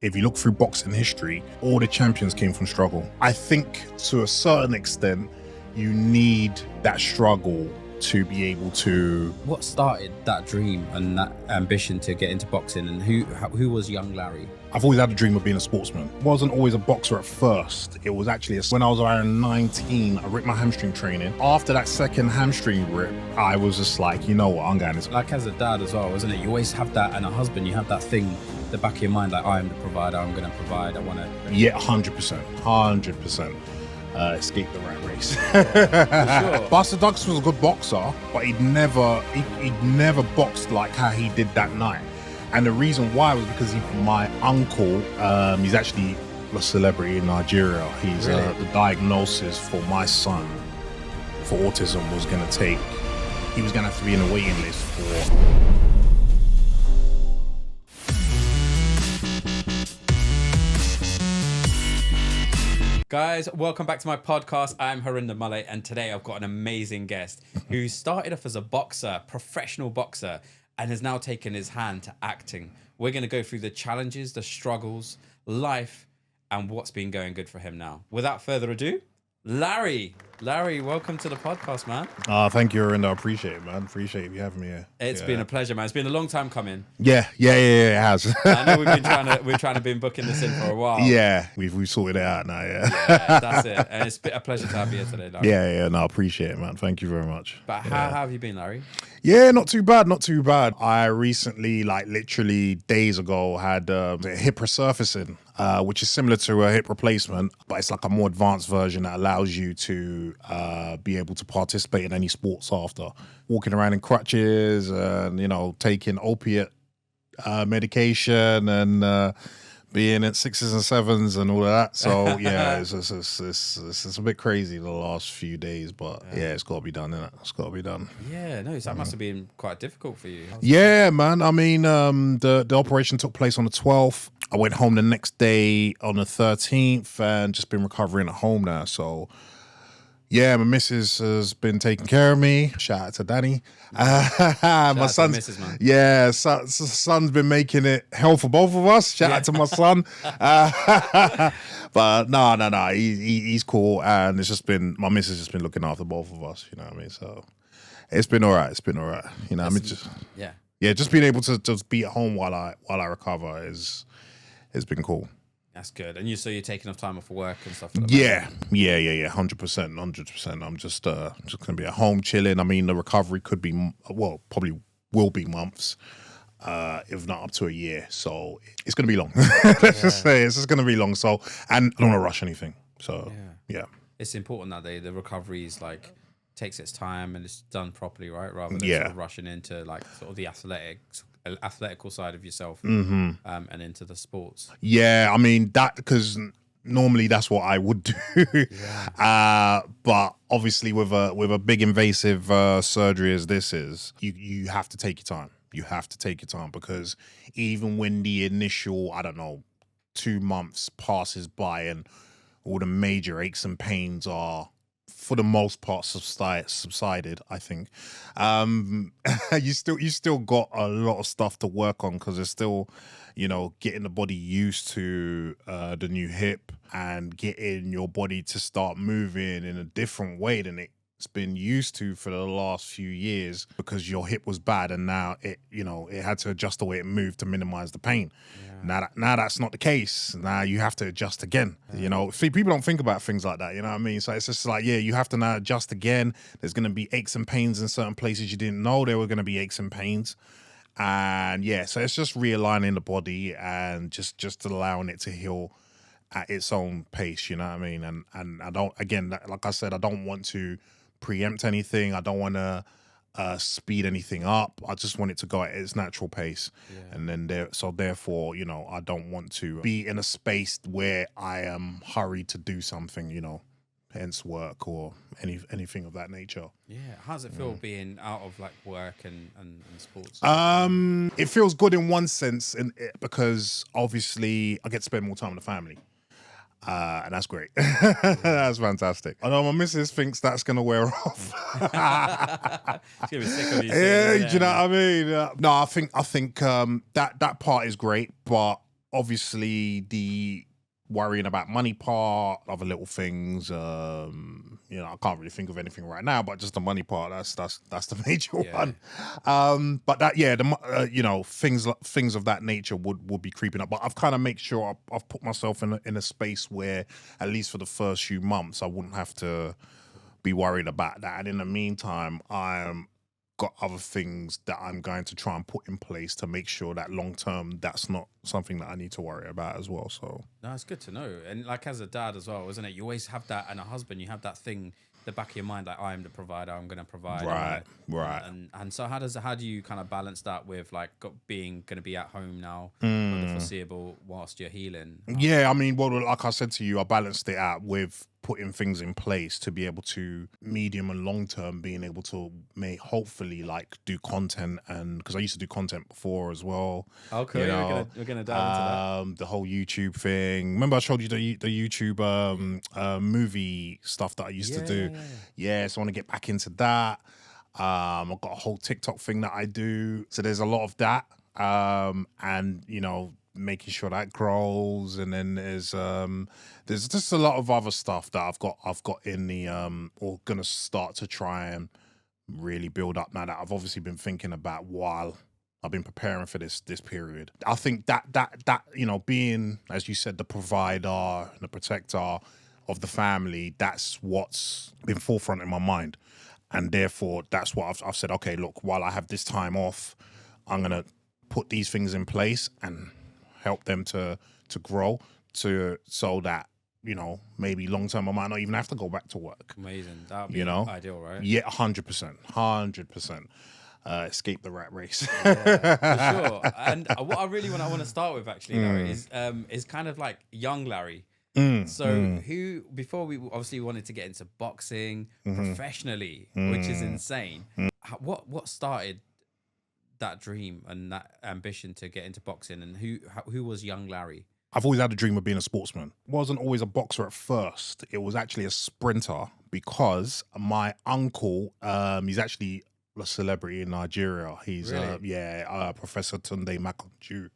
If you look through boxing history, all the champions came from struggle. I think to a certain extent, you need that struggle to be able to... What started that dream and that ambition to get into boxing, and who was young Larry? I've always had a dream of being a sportsman. I wasn't always a boxer at first. It was actually when I was around 19, I ripped my hamstring training. After that second hamstring rip, I was just like, you know what, I'm going this. Like as a dad as well, isn't it? You always have that, and a husband, you have that thing at the back of your mind, like, I am the provider, I'm going to provide, I want to... Yeah, 100%. Escape the rat race. For sure. Buster Douglas was a good boxer, but he'd never boxed like how he did that night. And the reason why was because my uncle, he's actually a celebrity in Nigeria. He's Really? The diagnosis for my son for autism was going to take, he was going to have to be in a waiting list for... Guys, welcome back to my podcast. I'm Harinder Mullet, and today I've got an amazing guest who started off as a boxer, professional boxer, and has now taken his hand to acting. We're going to go through the challenges, the struggles, life, and what's been going good for him now. Without further ado, Larry. Larry, welcome to the podcast, man. Thank you, Harinder. I appreciate it, man. Appreciate you having me here. It's been a pleasure, man. It's been a long time coming. Yeah, it has. I know we're trying to been booking this in for a while. Yeah, we've sorted it out now, Yeah, that's it. And it's a pleasure to have you here today, Larry. Yeah, no, I appreciate it, man. Thank you very much. But how have you been, Larry? Yeah, not too bad. I recently, like literally days ago, had a hip resurfacing, which is similar to a hip replacement, but it's like a more advanced version that allows you to be able to participate in any sports after. Walking around in crutches and, taking opiate medication and being at 6s and 7s and all of that. So yeah, it's a bit crazy the last few days, but yeah, it's got to be done, innit? It's got to be done. Yeah, no, that must have been quite difficult for you. Yeah, man. I mean, the operation took place on the 12th. I went home the next day on the 13th and just been recovering at home now. So yeah, my missus has been taking care of me. Shout out to Danny. My son's, missus, man. yeah, son's been making it hell for both of us. Shout out to my son. But no, he's cool, and it's just been my missus has been looking after both of us. You know what I mean? So it's been all right. You know, I mean, just being able to just be at home while I recover has been cool. That's good. And you're taking off time off work and stuff. 100%. I'm just gonna be at home chilling. I mean, the recovery could be probably will be months, if not up to a year. So it's gonna be long. Let's just say it's just gonna be long. So, and I don't want to rush anything. So yeah, it's important that the recovery is like takes its time and it's done properly, right? Rather than sort of rushing into like sort of the athletical side of yourself and into the sports. Yeah, I mean that because normally that's what I would do. But obviously with a big invasive surgery as this is, you have to take your time. You have to take your time because even when the initial 2 months passes by and all the major aches and pains are for the most part subsided, I think you still got a lot of stuff to work on because it's still getting the body used to the new hip and getting your body to start moving in a different way than it's been used to for the last few years because your hip was bad and now it had to adjust the way it moved to minimize the pain. Now that's not the case. Now you have to adjust again. People don't think about things like that. You know what I mean? So it's just like, you have to now adjust again. There's going to be aches and pains in certain places you didn't know there were going to be aches and pains. And so it's just realigning the body and just allowing it to heal at its own pace. You know what I mean? And I don't, again, like I said, I don't want to preempt anything. I don't want to speed anything up. I just want it to go at its natural pace. And then therefore, I don't want to be in a space where I am hurried to do something, hence work or anything of that nature. Yeah. How does it feel being out of like work and sports? It feels good in one sense because obviously I get to spend more time with the family. And that's great. That's fantastic. I know my missus thinks that's going to wear off. She's gonna be sick of you. Yeah, do you know what I mean? No, I think that part is great, but obviously the worrying about money part, other little things. I can't really think of anything right now, but just the money part. That's the major Yeah. one. But that, yeah, things of that nature would be creeping up. But I've kind of make sure I've put myself in a space where, at least for the first few months, I wouldn't have to be worried about that. And in the meantime, I'm got other things that I'm going to try and put in place to make sure that long term that's not something that I need to worry about as well. So No, it's good to know. And like as a dad as well, isn't it? You always have that, and a husband, you have that thing the back of your mind, like I am the provider, I'm gonna provide. right. And so how do you kind of balance that with like being gonna be at home now for the foreseeable whilst you're healing? Yeah, I mean, well, like I said to you, I balanced it out with putting things in place to be able to medium and long term being able to hopefully like do content, and because I used to do content before as well. Okay, we're gonna dive into The whole YouTube thing. Remember I showed you the YouTube movie stuff that I used to do. Yeah, so I want to get back into that. I've got a whole TikTok thing that I do. So there's a lot of that. And making sure that grows, and then there's just a lot of other stuff that I've got in the or gonna start to try and really build up now that I've obviously been thinking about while I've been preparing for this period. I think that being, as you said, the provider, the protector of the family, that's what's been forefront in my mind. And therefore, that's what I've said, okay, look, while I have this time off, I'm going to put these things in place and help them to grow so that, maybe long term I might not even have to go back to work. Amazing. That would be ideal, right? Yeah, 100%. Escape the rat race. Yeah, for sure. And what I want to start with actually, Larry, is kind of like young Larry. So before we obviously wanted to get into boxing professionally, which is insane. What started that dream and that ambition to get into boxing, and who was young Larry? I've always had a dream of being a sportsman. Wasn't always a boxer at first. It was actually a sprinter, because my uncle, he's actually a celebrity in Nigeria. He's Really? Professor Tunde Makanju.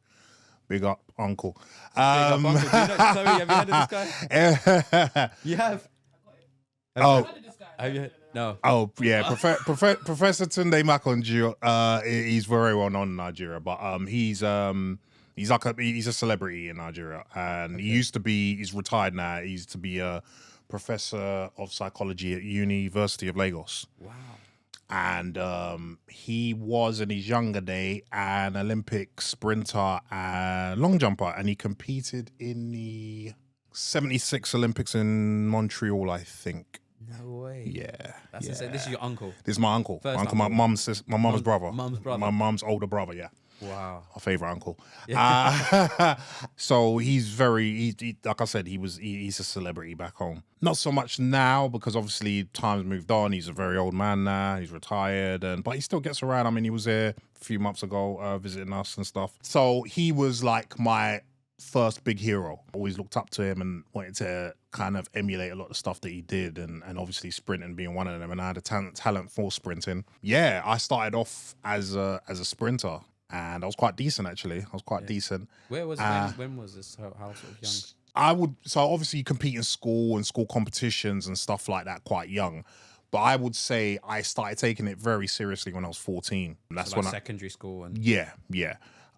Big up, uncle. Big up, uncle. Do you know, Chloe, have you heard of this guy? You have? Have you heard? No. Oh yeah, Professor Tunde Makanju. He's very well known in Nigeria, but he's a celebrity in Nigeria, and he's retired now. He used to be a professor of psychology at University of Lagos. Wow. And he was in his younger day an Olympic sprinter and long jumper, and he competed in the 76 Olympics in Montreal, I think. No way. Yeah. That's insane. This is your uncle. This is my uncle. First uncle, uncle. my mum's brother. Mum's brother. My mum's older brother, yeah. Wow. Our favorite uncle. Yeah. So he's like I said, he's a celebrity back home. Not so much now, because obviously time's moved on. He's a very old man now. He's retired, but he still gets around. I mean, he was there a few months ago visiting us and stuff. So he was like my first big hero. Always looked up to him and wanted to kind of emulate a lot of stuff that he did, and obviously sprinting being one of them. And I had a talent for sprinting. Yeah, I started off as a sprinter. And I was quite decent, actually. I was quite decent. Where was when was this? How sort of young? So obviously you compete in school and school competitions and stuff like that quite young. But I would say I started taking it very seriously when I was 14. That's So when secondary school and yeah.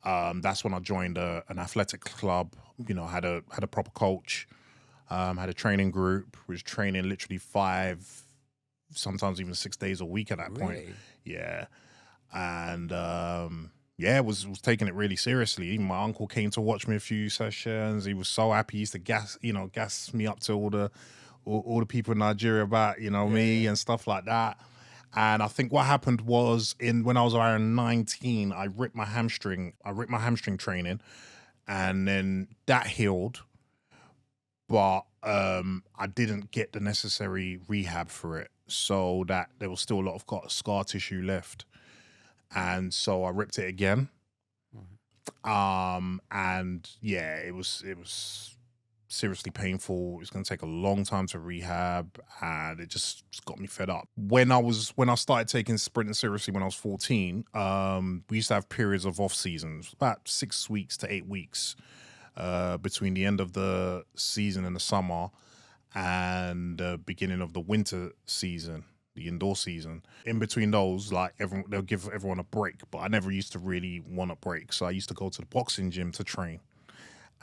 That's when I joined an athletic club. Had a proper coach. Had a training group. Was training literally 5, sometimes even 6 days a week at that point. Yeah, and was taking it really seriously. Even my uncle came to watch me a few sessions. He was so happy. He used to gas me up to all the people in Nigeria about me and stuff like that. And I think what happened was when I was around 19, I ripped my hamstring training, and then that healed. But I didn't get the necessary rehab for it, so that there was still a lot of scar tissue left. And so I ripped it again. And yeah, it was seriously painful. It was going to take a long time to rehab, and it just got me fed up. When I started taking sprinting seriously when I was 14, we used to have periods of off seasons, about 6 weeks to 8 weeks. between the end of the season in the summer and the beginning of the winter season, the indoor season. In between those, like they'll give everyone a break, but I never used to really want a break. So I used to go to the boxing gym to train.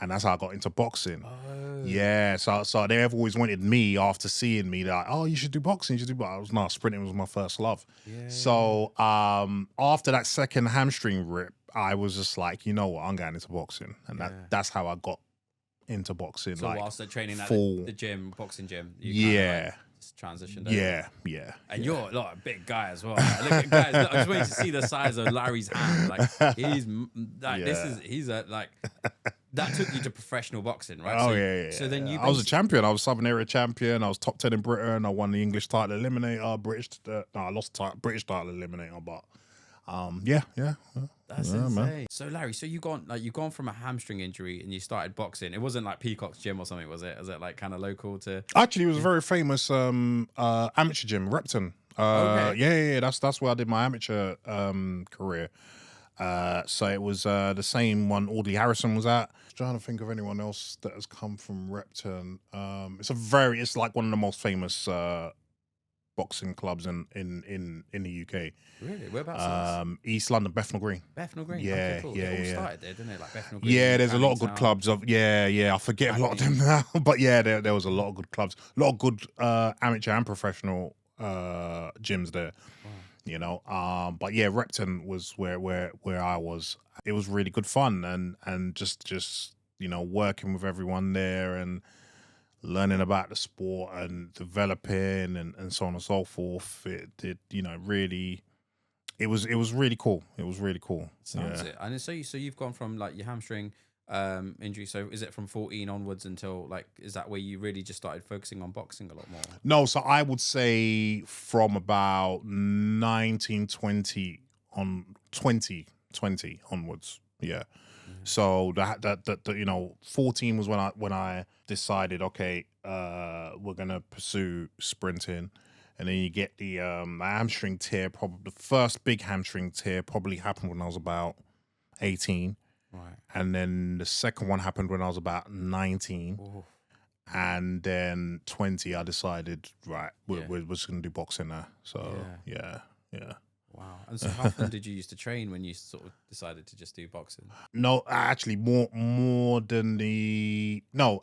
And that's how I got into boxing. Oh. Yeah, so they have always wanted me after seeing me. They're like, oh, you should do boxing. You should do boxing. Sprinting was my first love. Yeah. So after that second hamstring rip, I was just like, you know what, I'm going into boxing, and that's how I got into boxing. So like whilst they're training at full, the gym, boxing gym, you yeah. Transitioned over. Yeah. And you're like a big guy as well. Like, look at guys. Look, I just waiting to see the size of Larry's hand. Like he's like he's a like that took you to professional boxing, right? Oh so, yeah. So then I was a champion. I was Southern Area champion. I was top 10 in Britain. I won the English title eliminator. I lost British title eliminator, but yeah. That's insane. Man. So Larry, so you've gone from a hamstring injury and you started boxing. It wasn't like Peacock's gym or something, was it? Was it like kind of local to? Actually, it was a very famous amateur gym, Repton. Okay. Yeah. That's where I did my amateur career. So it was the same one Audley Harrison was at. Trying to think of anyone else that has come from Repton. It's like one of the most famous boxing clubs in the UK. Really? Whereabouts? East London, Bethnal Green. Bethnal Green. Yeah, okay, cool. yeah, It all yeah. started there, didn't it? Like Bethnal Green. Yeah, there's a lot of good clubs. I forget a lot of them now, but yeah, there was a lot of good clubs, a lot of good amateur and professional gyms there. Wow. You know, but yeah, Repton was where I was. It was really good fun, and just you know, working with everyone there and learning about the sport and developing and so on and so forth. It did, you know, really. It was really cool. It was really cool. Sounds it. And so you've gone from like your hamstring injury. So is it from 14 onwards until like, is that where you really just started focusing on boxing a lot more? No, so I would say from about 1920 on 2020 onwards. Yeah. So that you know, 14 was when I decided, okay, we're gonna pursue sprinting. And then you get the hamstring tear. Probably the first big hamstring tear probably happened when I was about 18. Right. And then the second one happened when I was about 19. Ooh. And then 20, I decided, right, we're just going to do boxing now. So, yeah. Wow. And so how often did you used to train when you sort of decided to just do boxing? No, actually, more than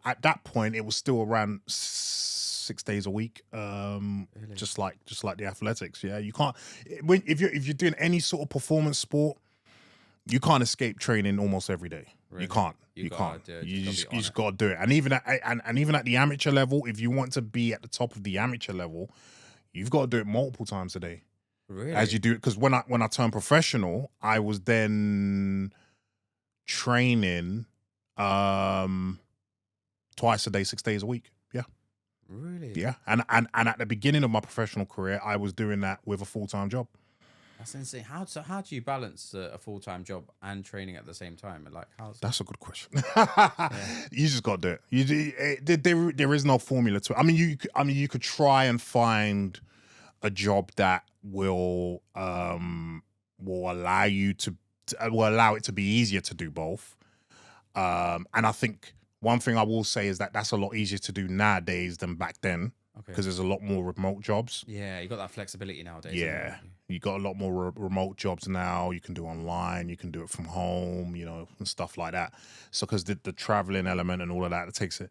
at that point, it was still around 6 days a week. Really? Just like the athletics. Yeah, you can't, if you're doing any sort of performance sport, you can't escape training almost every day. Really? You can't. You can't. You just got to do it. And even at the amateur level, if you want to be at the top of the amateur level, you've got to do it multiple times a day. Really? As you do it, because when I turned professional, I was then training twice a day, 6 days a week. Yeah. Really? Yeah. And at the beginning of my professional career, I was doing that with a full-time job. That's insane. How do you balance a full-time job and training at the same time? And like, that's a good question. You just got to do it. There is no formula to it. I mean, you could try and find a job that will allow you to will allow it to be easier to do both. And I think one thing I will say is that that's a lot easier to do nowadays than back then, because there's a lot more remote jobs. Yeah, you got that flexibility nowadays. Yeah, you got a lot more remote jobs now. You can do online, you can do it from home, you know, and stuff like that. So because the traveling element and all of that, takes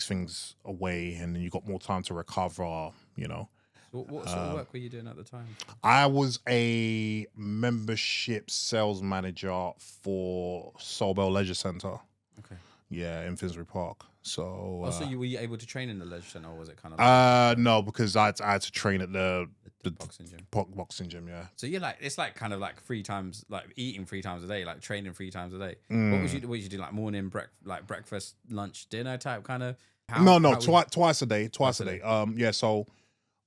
things away, and then you got more time to recover, you know. So what sort of work were you doing at the time? I was a membership sales manager for Solbell Leisure Centre. Okay. Yeah, in Finsbury Park. So, so were you able to train in the leisure centre, or was it kind of? No, because I had to train at the boxing gym. Boxing gym, yeah. So you're like, it's like kind of like 3 times, like eating 3 times a day, like training 3 times a day. What was you do, like morning, breakfast, lunch, dinner type kind of? Twice a day. Yeah. So,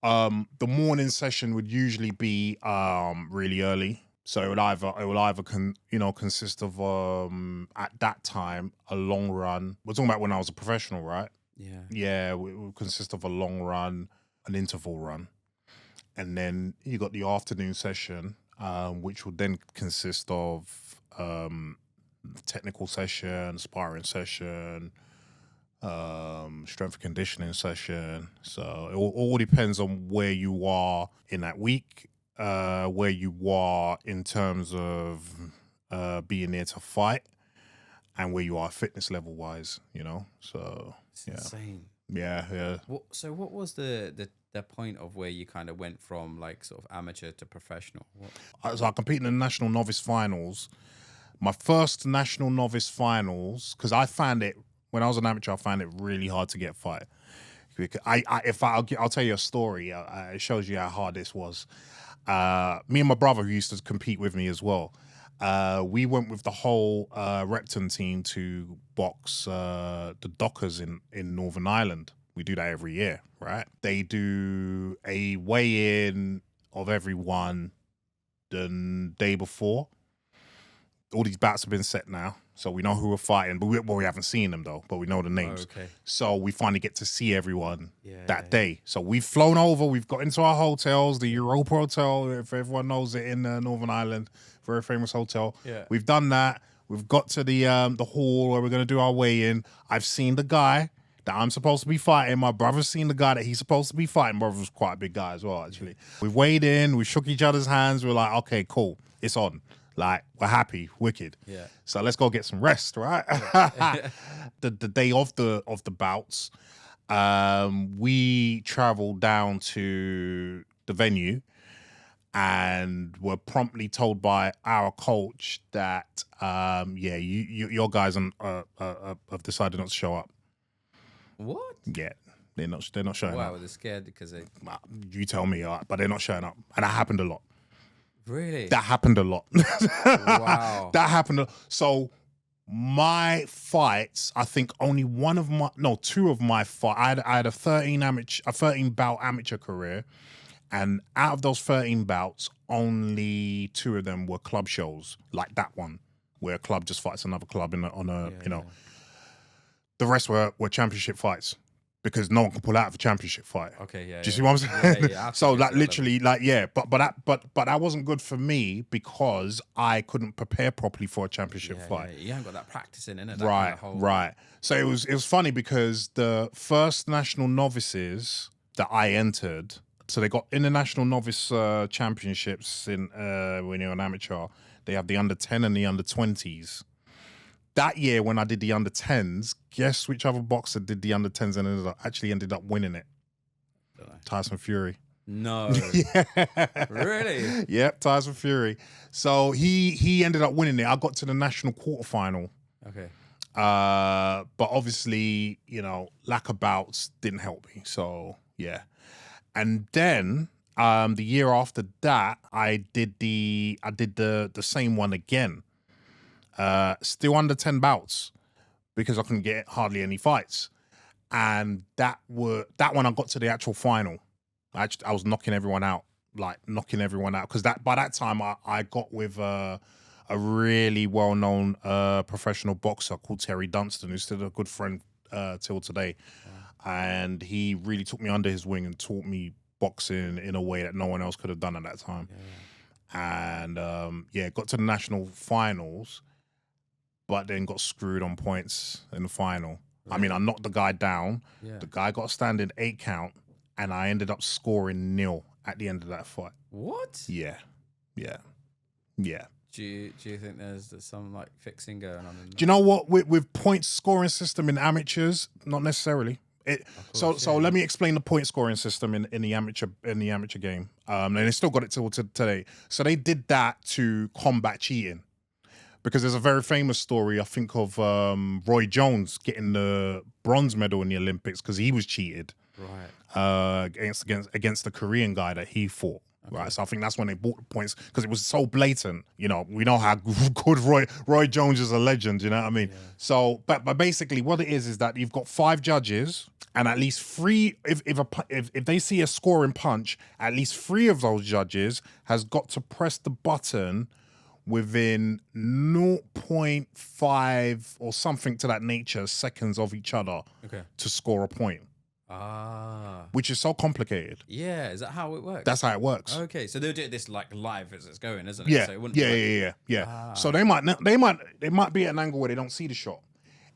the morning session would usually be really early. So it will either consist of at that time a long run. We're talking about when I was a professional, right? Yeah. Yeah, it would consist of a long run, an interval run, and then you got the afternoon session, which would then consist of technical session, sparring session, strength and conditioning session. So it all depends on where you are in that week, where you are in terms of being there to fight, and where you are fitness level wise, So It's insane. Yeah. So what was the point of where you kind of went from like sort of amateur to professional? So I competed in the national novice finals. My first national novice finals, because I found it when I was an amateur, I found it really hard to get a fight. I'll tell you a story. It shows you how hard this was. Me and my brother, who used to compete with me as well, we went with the whole Repton team to box the Dockers in Northern Ireland. We do that every year, right? They do a weigh-in of everyone the day before. All these bouts have been set now, so we know who we're fighting, but we haven't seen them though, but we know the names. Okay. So we finally get to see everyone that day. So we've flown over, we've got into our hotels, the Europa Hotel, if everyone knows it, in Northern Ireland, very famous hotel. Yeah. We've done that. We've got to the hall where we're going to do our weigh-in. I've seen the guy that I'm supposed to be fighting. My brother's seen the guy that he's supposed to be fighting. My brother's quite a big guy as well, actually. We've weighed in, we shook each other's hands. We're like, okay, cool, it's on. Like, we're happy, wicked. Yeah. So let's go get some rest, right? The day of the bouts, we traveled down to the venue and were promptly told by our coach that, your guys have decided not to show up. What? Yeah, they're not showing Why up. were they scared because they? You tell me, all right, but they're not showing up, and that happened a lot. Really? That happened a lot. Wow. That happened. So my fights, I think two of my fights. I had a 13 bout amateur career, and out of those 13 bouts, only 2 of them were club shows, like that one, where a club just fights another club The rest were championship fights, because no one can pull out of a championship fight. Okay, yeah. Do you see what I'm saying? Yeah, So that literally, but that wasn't good for me because I couldn't prepare properly for a championship fight. Yeah. You haven't got that practice in it. Right. So it was funny because the first national novices that I entered, so they got international novice championships in when you're an amateur. They have the under 10 and the under 20s. That year when I did the under 10s, guess which other boxer did the under 10s and ended up winning it? Tyson Fury. No. Yeah. Really? Yep, Tyson Fury. So he ended up winning it. I got to the national quarterfinal. Okay. But obviously, lack of bouts didn't help me. So yeah. And then the year after that, I did the same one again. Still under 10 bouts because I couldn't get hardly any fights. And that one I got to the actual final. I was knocking everyone out because by that time I got with a really well-known professional boxer called Terry Dunstan, who's still a good friend till today. And he really took me under his wing and taught me boxing in a way that no one else could have done at that time. And got to the national finals, but then got screwed on points in the final. Really? I mean, I knocked the guy down. Yeah. The guy got a standing 8 count, and I ended up scoring 0 at the end of that fight. What? Yeah. Do you think there's some like fixing going on? Do you know what? With points scoring system in amateurs, not necessarily. So let me explain the point scoring system in the amateur game. And they still got it till today. So they did that to combat cheating. Because there's a very famous story, I think, of Roy Jones getting the bronze medal in the Olympics because he was cheated. Right. Against the Korean guy that he fought. Okay. Right. So I think that's when they bought the points because it was so blatant. We know how good Roy Jones is, a legend, you know what I mean? Yeah. So but basically what it is that you've got 5 judges and at least 3 if they see a scoring punch, at least 3 of those judges has got to press the button within 0.5 or something to that nature seconds of each other to score a point. Ah. which is so complicated. Yeah. Is that how it works? That's how it works. Okay. So they'll do this like live as it's going, isn't it? Yeah, So it wouldn't yeah, be yeah, like, yeah, yeah. So they might be at an angle where they don't see the shot.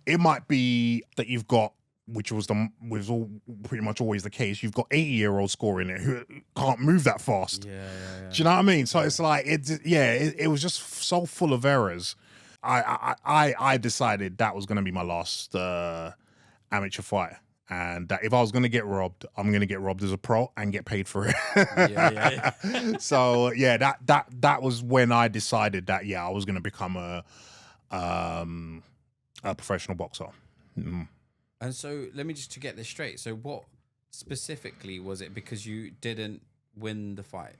It might be that you've got, which was all pretty much always the case. You've got 80-year-olds scoring it who can't move that fast. Yeah. Do you know what I mean? So it's like it was just so full of errors. I decided that was going to be my last amateur fight, and that if I was going to get robbed, I'm going to get robbed as a pro and get paid for it. Yeah. So yeah, that was when I decided that I was going to become a professional boxer. And so let me just to get this straight. So what specifically was it because you didn't win the fight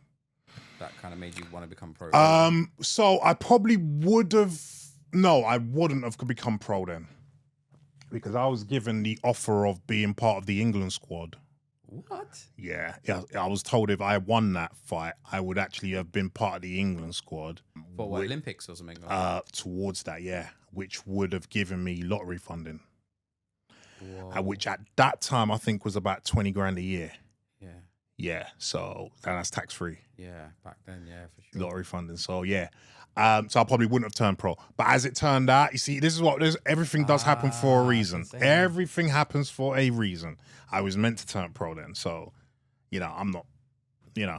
that kind of made you want to become pro? So I probably would have. No, I wouldn't have become pro then, because I was given the offer of being part of the England squad. What? Yeah, I was told if I won that fight, I would actually have been part of the England squad. For what, Olympics or something? Like towards that, which would have given me lottery funding. Whoa. Which at that time I think was about 20 grand a year. Yeah. Yeah, so that's tax free. Yeah, back then, yeah, for sure. Lottery funding. So yeah. So I probably wouldn't have turned pro. But as it turned out, you see, everything does happen for a reason. Everything happens for a reason. I was meant to turn pro then. So, I'm not, and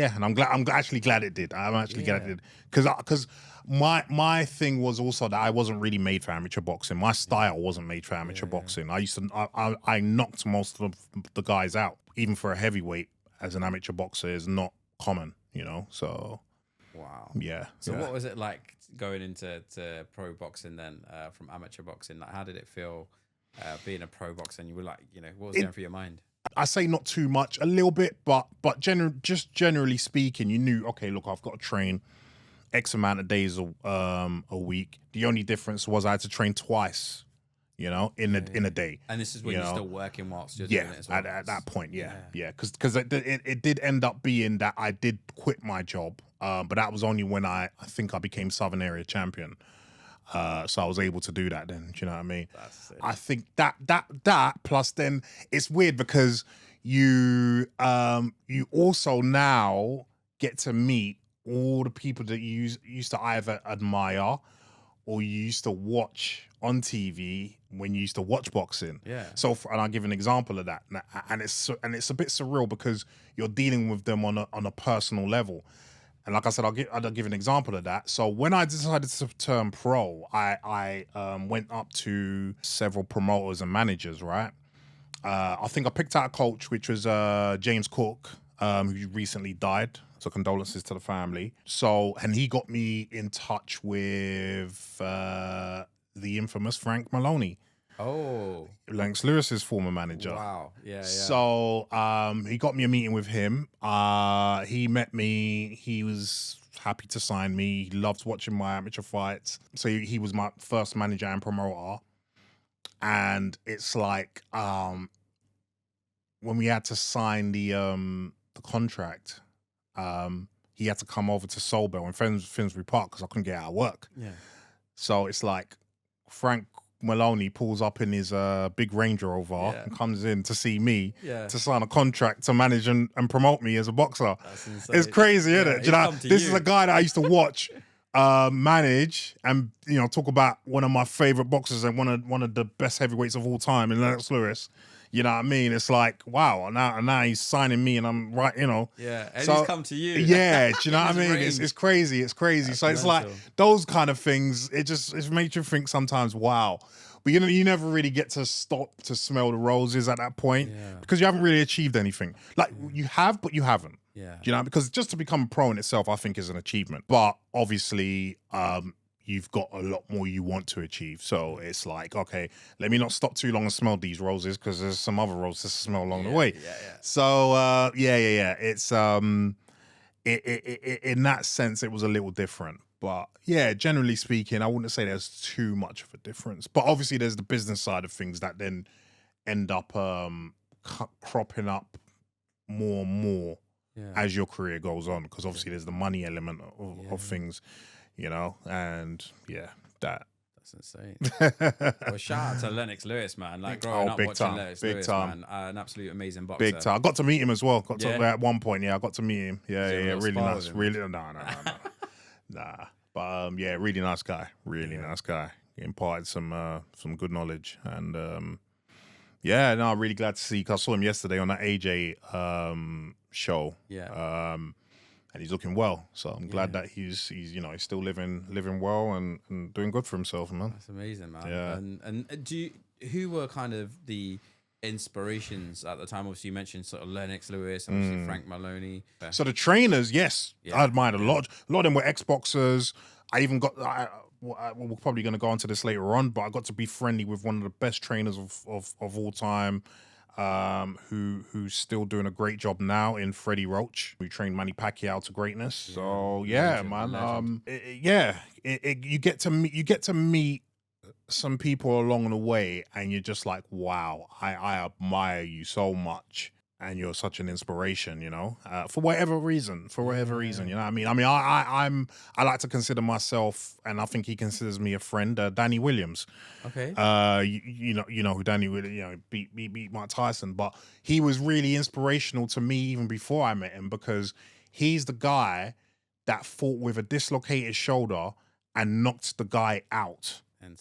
I'm actually glad it did. I'm actually glad it did. Because my thing was also that I wasn't really made for amateur boxing. My style wasn't made for amateur boxing. I knocked most of the guys out. Even for a heavyweight as an amateur boxer is not common, so. Wow. Yeah. So what was it like going into pro boxing then from amateur boxing? Like, how did it feel being a pro boxer? And you were like, what was going through your mind? I say not too much, a little bit, but generally speaking, you knew, okay, look, I've got to train X amount of days a week. The only difference was I had to train twice, in a day. And this is when you're still working whilst you're doing it as well. At that point, because it did end up being that I did quit my job, but that was only when I think I became Southern Area champion. So I was able to do that then. Do you know what I mean? That's it. I think that plus then it's weird because you also now get to meet all the people that you used to either admire or you used to watch on TV when you used to watch boxing. Yeah. So, and I'll give an example of that, and it's a bit surreal because you're dealing with them on a personal level. And like I said, I'll give an example of that. So when I decided to turn pro, I went up to several promoters and managers, right? I think I picked out a coach, which was James Cook, who recently died. So condolences to the family. So, and he got me in touch with the infamous Frank Maloney. Oh. Lennox Lewis's former manager. Wow. Yeah. So he got me a meeting with him. He met me. He was happy to sign me. He loved watching my amateur fights. So he was my first manager and promoter. And it's like when we had to sign the contract, he had to come over to Solbell in Finsbury Park because I couldn't get out of work. Yeah. So it's like Frank Maloney pulls up in his big Range Rover and comes in to see me to sign a contract to manage and promote me as a boxer. That's insane. It's crazy, isn't it? Do you know, this is a guy that I used to watch manage and talk about one of my favorite boxers and one of the best heavyweights of all time in Lennox Lewis. You know what I mean? It's like, wow, now he's signing me and I'm right, Yeah, and he's come to you. Yeah, do you know what I mean? It's crazy. It's crazy. That's so it's mental. like those kind of things, it makes you think sometimes, wow. But you never really get to stop to smell the roses at that point because you haven't really achieved anything. Like you have, but you haven't. Yeah. Do you know? Because just to become a pro in itself, I think is an achievement. But obviously, you've got a lot more you want to achieve. So it's like, okay, let me not stop too long and smell these roses because there's some other roses to smell along the way. Yeah. So it's in that sense, it was a little different. But yeah, generally speaking, I wouldn't say there's too much of a difference. But obviously, there's the business side of things that then end up cropping up more and more as your career goes on. Because obviously, there's the money element of things, and that. That's insane. Well, shout out to Lennox Lewis, man. Like growing up big watching time, Lennox big Lewis, time. man. An absolute amazing boxer. Big time. I got to meet him as well. Got to Yeah? at one point. Yeah, I got to meet him. Yeah, Did you have a yeah, little really spar nice. with him? Really, nah. But yeah, really nice guy. Really nice guy. He imparted some good knowledge, and yeah, no, I'm really glad to see. Cause I saw him yesterday on that AJ show. Yeah. And he's looking well. So I'm glad that he's he's still living well and doing good for himself, man. That's amazing, man. Yeah. And who were kind of the inspirations at the time? Obviously, you mentioned sort of Lennox Lewis, obviously Frank Maloney. So the trainers, yes, Yeah. I admired a lot. A lot of them were ex-boxers. I even got. We're probably going to go into this later on, but I got to be friendly with one of the best trainers of all time, who's still doing a great job now in Freddie Roach, who trained Manny Pacquiao to greatness. So yeah, man, you get to meet some people along the way, and you're just like, wow, I admire you so much. And you're such an inspiration, for whatever reason, you know what I mean? I like to consider myself, and I think he considers me a friend, Danny Williams. Okay. You know who Danny Williams, beat Mike Tyson, but he was really inspirational to me even before I met him, because he's the guy that fought with a dislocated shoulder and knocked the guy out. And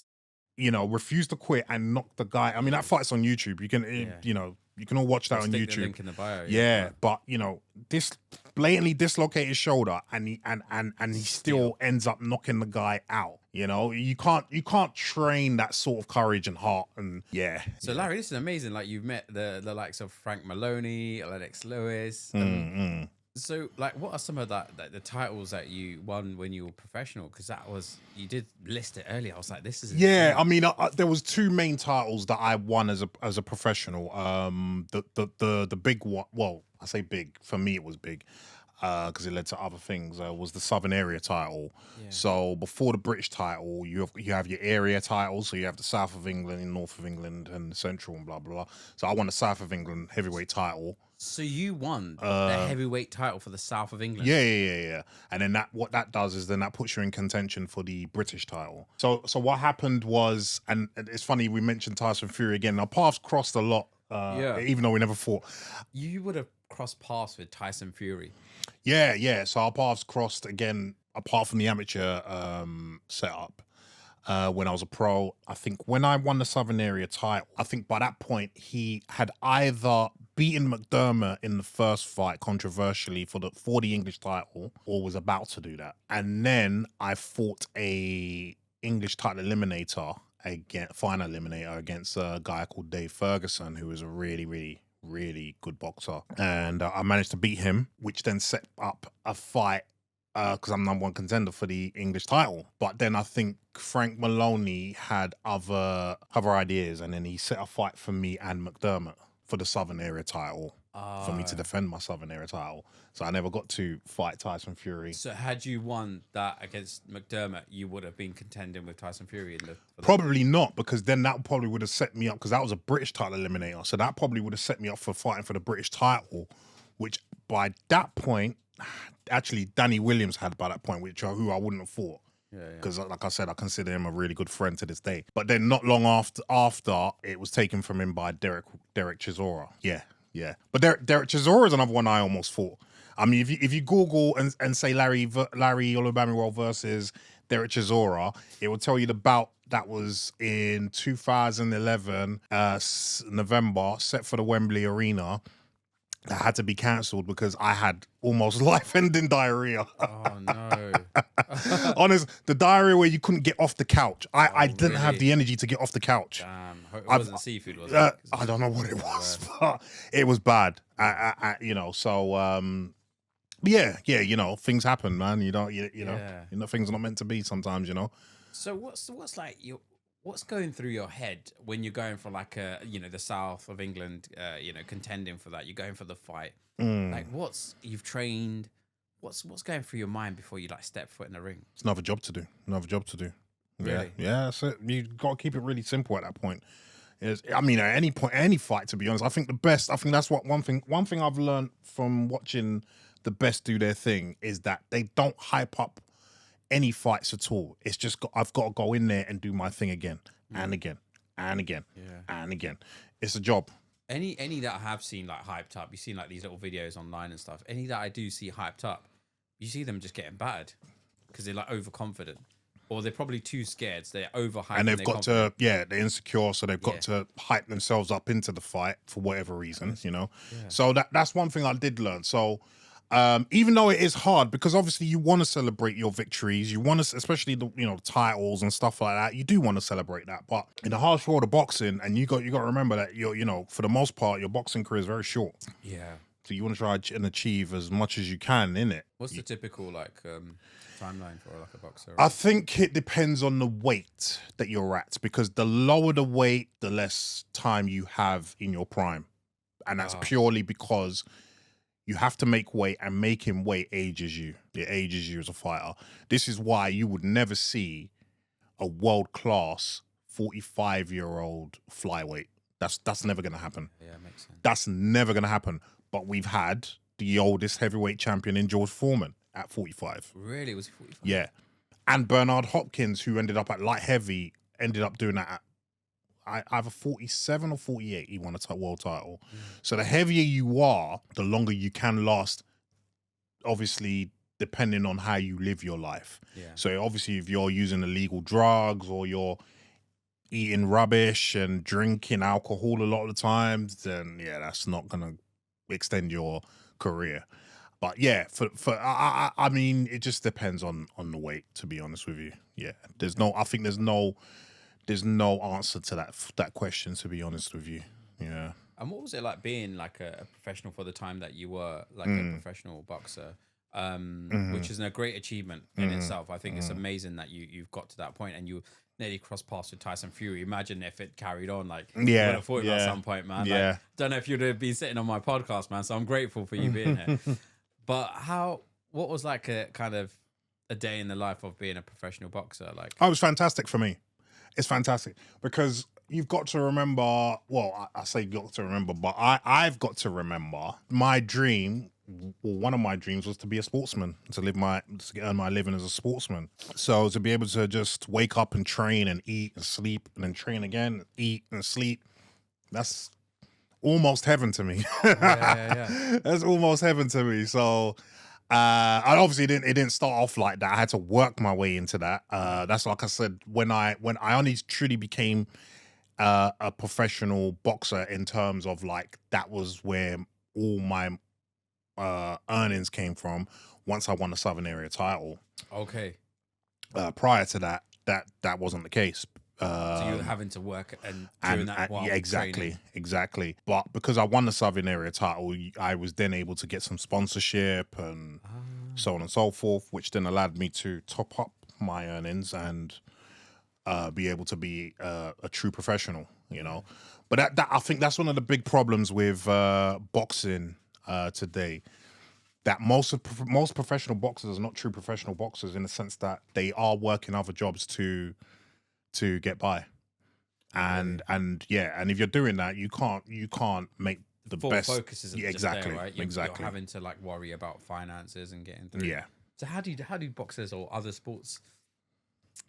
Refused to quit and knocked the guy. I mean, that fight's on YouTube. You can, you can all watch that on stick YouTube. the link in the bio. Yeah, but this blatantly dislocated shoulder, and he still ends up knocking the guy out. You can't train that sort of courage and heart, and yeah. So Larry, this is amazing. Like, you've met the likes of Frank Maloney, Lennox Lewis. So, like, what are some of the titles that you won when you were professional? Because you did list it earlier. I was like, this is insane. Yeah. I mean, there was two main titles that I won as a professional. The big one. Well, I say big. For me, it was big because it led to other things. Was the Southern Area title. Yeah. So before the British title, you have your area titles. So you have the South of England, North of England, and the Central, and blah blah blah. So I won the South of England heavyweight title. So you won the heavyweight title for the South of England. Yeah. And then what that does is then that puts you in contention for the British title. So what happened was, and it's funny we mentioned Tyson Fury again. Our paths crossed a lot, even though we never fought. You would have crossed paths with Tyson Fury. Yeah. So our paths crossed again, apart from the amateur setup. When I was a pro, I think when I won the Southern Area title, I think by that point he had either beaten McDermott in the first fight controversially for the English title, or was about to do that. And then I fought a English title eliminator final eliminator against a guy called Dave Ferguson, who was a really, really, really good boxer. And I managed to beat him, which then set up a fight because I'm #1 contender for the English title. But then I think Frank Maloney had other ideas, and then he set a fight for me and McDermott for the Southern Area title, for me to defend my Southern Area title. So I never got to fight Tyson Fury. So had you won that against McDermott, you would have been contending with Tyson Fury in the Probably not, because then that probably would have set me up, because that was a British title eliminator. So that probably would have set me up for fighting for the British title, which by that point, actually Danny Williams had by that point, who I wouldn't have fought. Because like I said, I consider him a really good friend to this day. But then not long after it was taken from him by Derek Chisora. Yeah. But Derek Chisora is another one I almost fought. I mean, if you Google and say Larry Olubamiwo versus Derek Chisora, it will tell you the bout that was in 2011 November, set for the Wembley Arena. That had to be cancelled because I had almost life-ending diarrhea. Oh no! Honest, the diarrhea where you couldn't get off the couch. I didn't really? have the energy to get off the couch. Damn, it wasn't seafood, was it? I don't know what it was, but it was bad. So yeah. Things happen, man. Things are not meant to be sometimes. So what's like what's going through your head when you're going for like the South of England, contending for that? You're going for the fight. Like you've trained. What's going through your mind before you like step foot in the ring? It's another job to do. Really? Yeah. That's it. You got to keep it really simple at that point. At any point, any fight, to be honest, I think that's what one thing I've learned from watching the best do their thing is that they don't hype up any fights at all. It's just I've got to go in there and do my thing again and again and again and again. It's a job. Any that I have seen like hyped up, you've seen like these little videos online and stuff. Any that I do see hyped up, you see them just getting battered because they're like overconfident, or they're probably too scared. So they're overhyped, and they've got to they're insecure, so they've got to hype themselves up into the fight for whatever reasons, you know. So that's one thing I did learn. So even though it is hard, because obviously you want to celebrate your victories, you want to, especially the titles and stuff like that, you do want to celebrate that. But in the harsh world of boxing, and you got to remember that for the most part your boxing career is very short. Yeah. So you want to try and achieve as much as you can in it. What's the typical like timeline for like a boxer? I think it depends on the weight that you're at, because the lower the weight, the less time you have in your prime, and that's purely because you have to make weight, and making weight ages you. It ages you as a fighter. This is why you would never see a world-class 45-year-old flyweight. That's never going to happen. Yeah, makes sense. That's never going to happen. But we've had the oldest heavyweight champion in George Foreman at 45. Really? Was he 45? Yeah. And Bernard Hopkins, who ended up at light heavy, ended up doing that at either 47 or 48, he won a world title. So the heavier you are, the longer you can last, obviously, depending on how you live your life. Yeah. So obviously, if you're using illegal drugs or you're eating rubbish and drinking alcohol a lot of the times, then yeah, that's not going to extend your career. But yeah, I mean, it just depends on the weight, to be honest with you. Yeah, I think there's no answer to that question, to be honest with you. Yeah. And what was it like being like a professional for the time that you were like a professional boxer? Which is a great achievement in itself. I think it's amazing that you've got to that point and you nearly crossed paths with Tyson Fury. Imagine if it carried on, like you would have fought him at some point, man. Yeah. Like, don't know if you'd have been sitting on my podcast, man. So I'm grateful for you being here. But what was like a kind of a day in the life of being a professional boxer? Like, oh, it was fantastic for me. It's fantastic because you've got to remember, well, I say got to remember, but I've got to remember my dream, well, one of my dreams was to be a sportsman, to earn my living as a sportsman. So to be able to just wake up and train and eat and sleep and then train again, eat and sleep, that's almost heaven to me. yeah. That's almost heaven to me. So I obviously it didn't start off like that. I had to work my way into that. That's like I said, when I only truly became a professional boxer in terms of like, that was where all my earnings came from once I won the Southern Area title. Okay. Prior to that wasn't the case. So you were having to work and doing that while yeah, exactly. But because I won the Southern Area title, I was then able to get some sponsorship and so on and so forth, which then allowed me to top up my earnings and be able to be a true professional, you know. But that I think that's one of the big problems with boxing today. That most professional boxers are not true professional boxers, in the sense that they are working other jobs to get by, and if you're doing that, you can't make the full best focus isn't exactly just there, right? exactly. You're having to like worry about finances and getting through. Yeah. So how do boxers or other sports,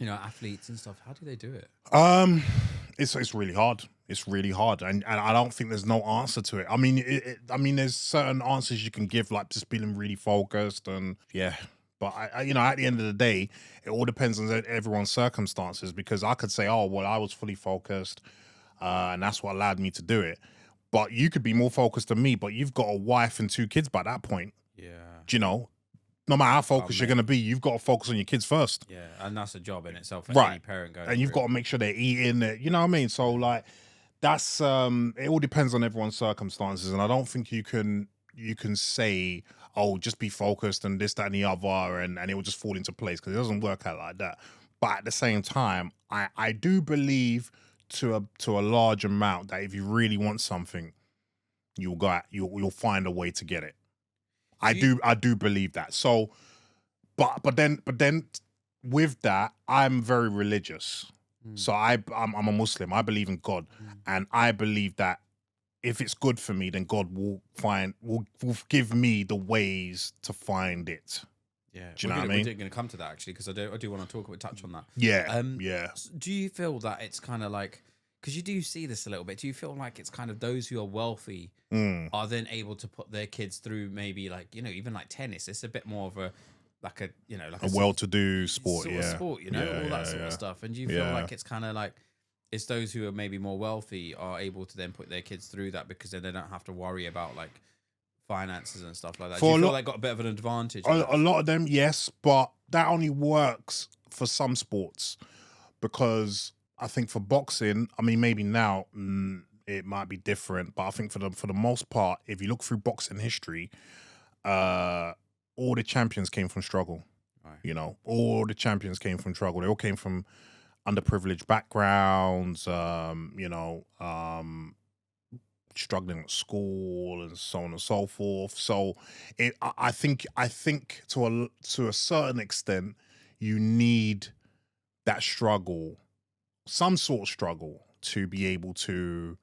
athletes and stuff, how do they do it? It's really hard. It's really hard, and I don't think there's no answer to it. I mean, there's certain answers you can give, like just being really focused and yeah. But I at the end of the day, it all depends on everyone's circumstances, because I could say, oh, well, I was fully focused, and that's what allowed me to do it. But you could be more focused than me, but you've got a wife and 2 kids by that point. Yeah. Do you know? No matter how focused you're going to be, you've got to focus on your kids first. Yeah, and that's a job in itself for Right. any parent going. And you've got to make sure they're eating, you know what I mean? So like, that's it all depends on everyone's circumstances, and I don't think you can say, oh, just be focused and this, that, and the other, and it will just fall into place, because it doesn't work out like that. But at the same time, I do believe to a large amount that if you really want something, you'll find a way to get it. I do believe that. So, but then with that, I'm very religious. So I'm a Muslim. I believe in God, and I believe that if it's good for me, then God will give me the ways to find it. Yeah, Do you know what I mean? We're going to come to that actually because I do want to touch on that. Yeah, yeah. Do you feel that it's kind of like, because you do see this a little bit, do you feel like it's kind of those who are wealthy are then able to put their kids through maybe like, you know, even like tennis? It's a bit more of a like a, you know, like a well-to-do sport, sort of sport, you know, all that sort of stuff. And do you feel like it's kind of like it's those who are maybe more wealthy are able to then put their kids through that because then they don't have to worry about like finances and stuff like that? Do you feel they got a bit of an advantage? A lot of them, yes, but that only works for some sports because I think for boxing, I mean, maybe now it might be different, but I think for the most part, if you look through boxing history, all the champions came from struggle. Right. You know, all the champions came from struggle. They all came from underprivileged backgrounds. You know, struggling at school and so on and so forth. So I think to a certain extent, you need that struggle, some sort of struggle, to be able to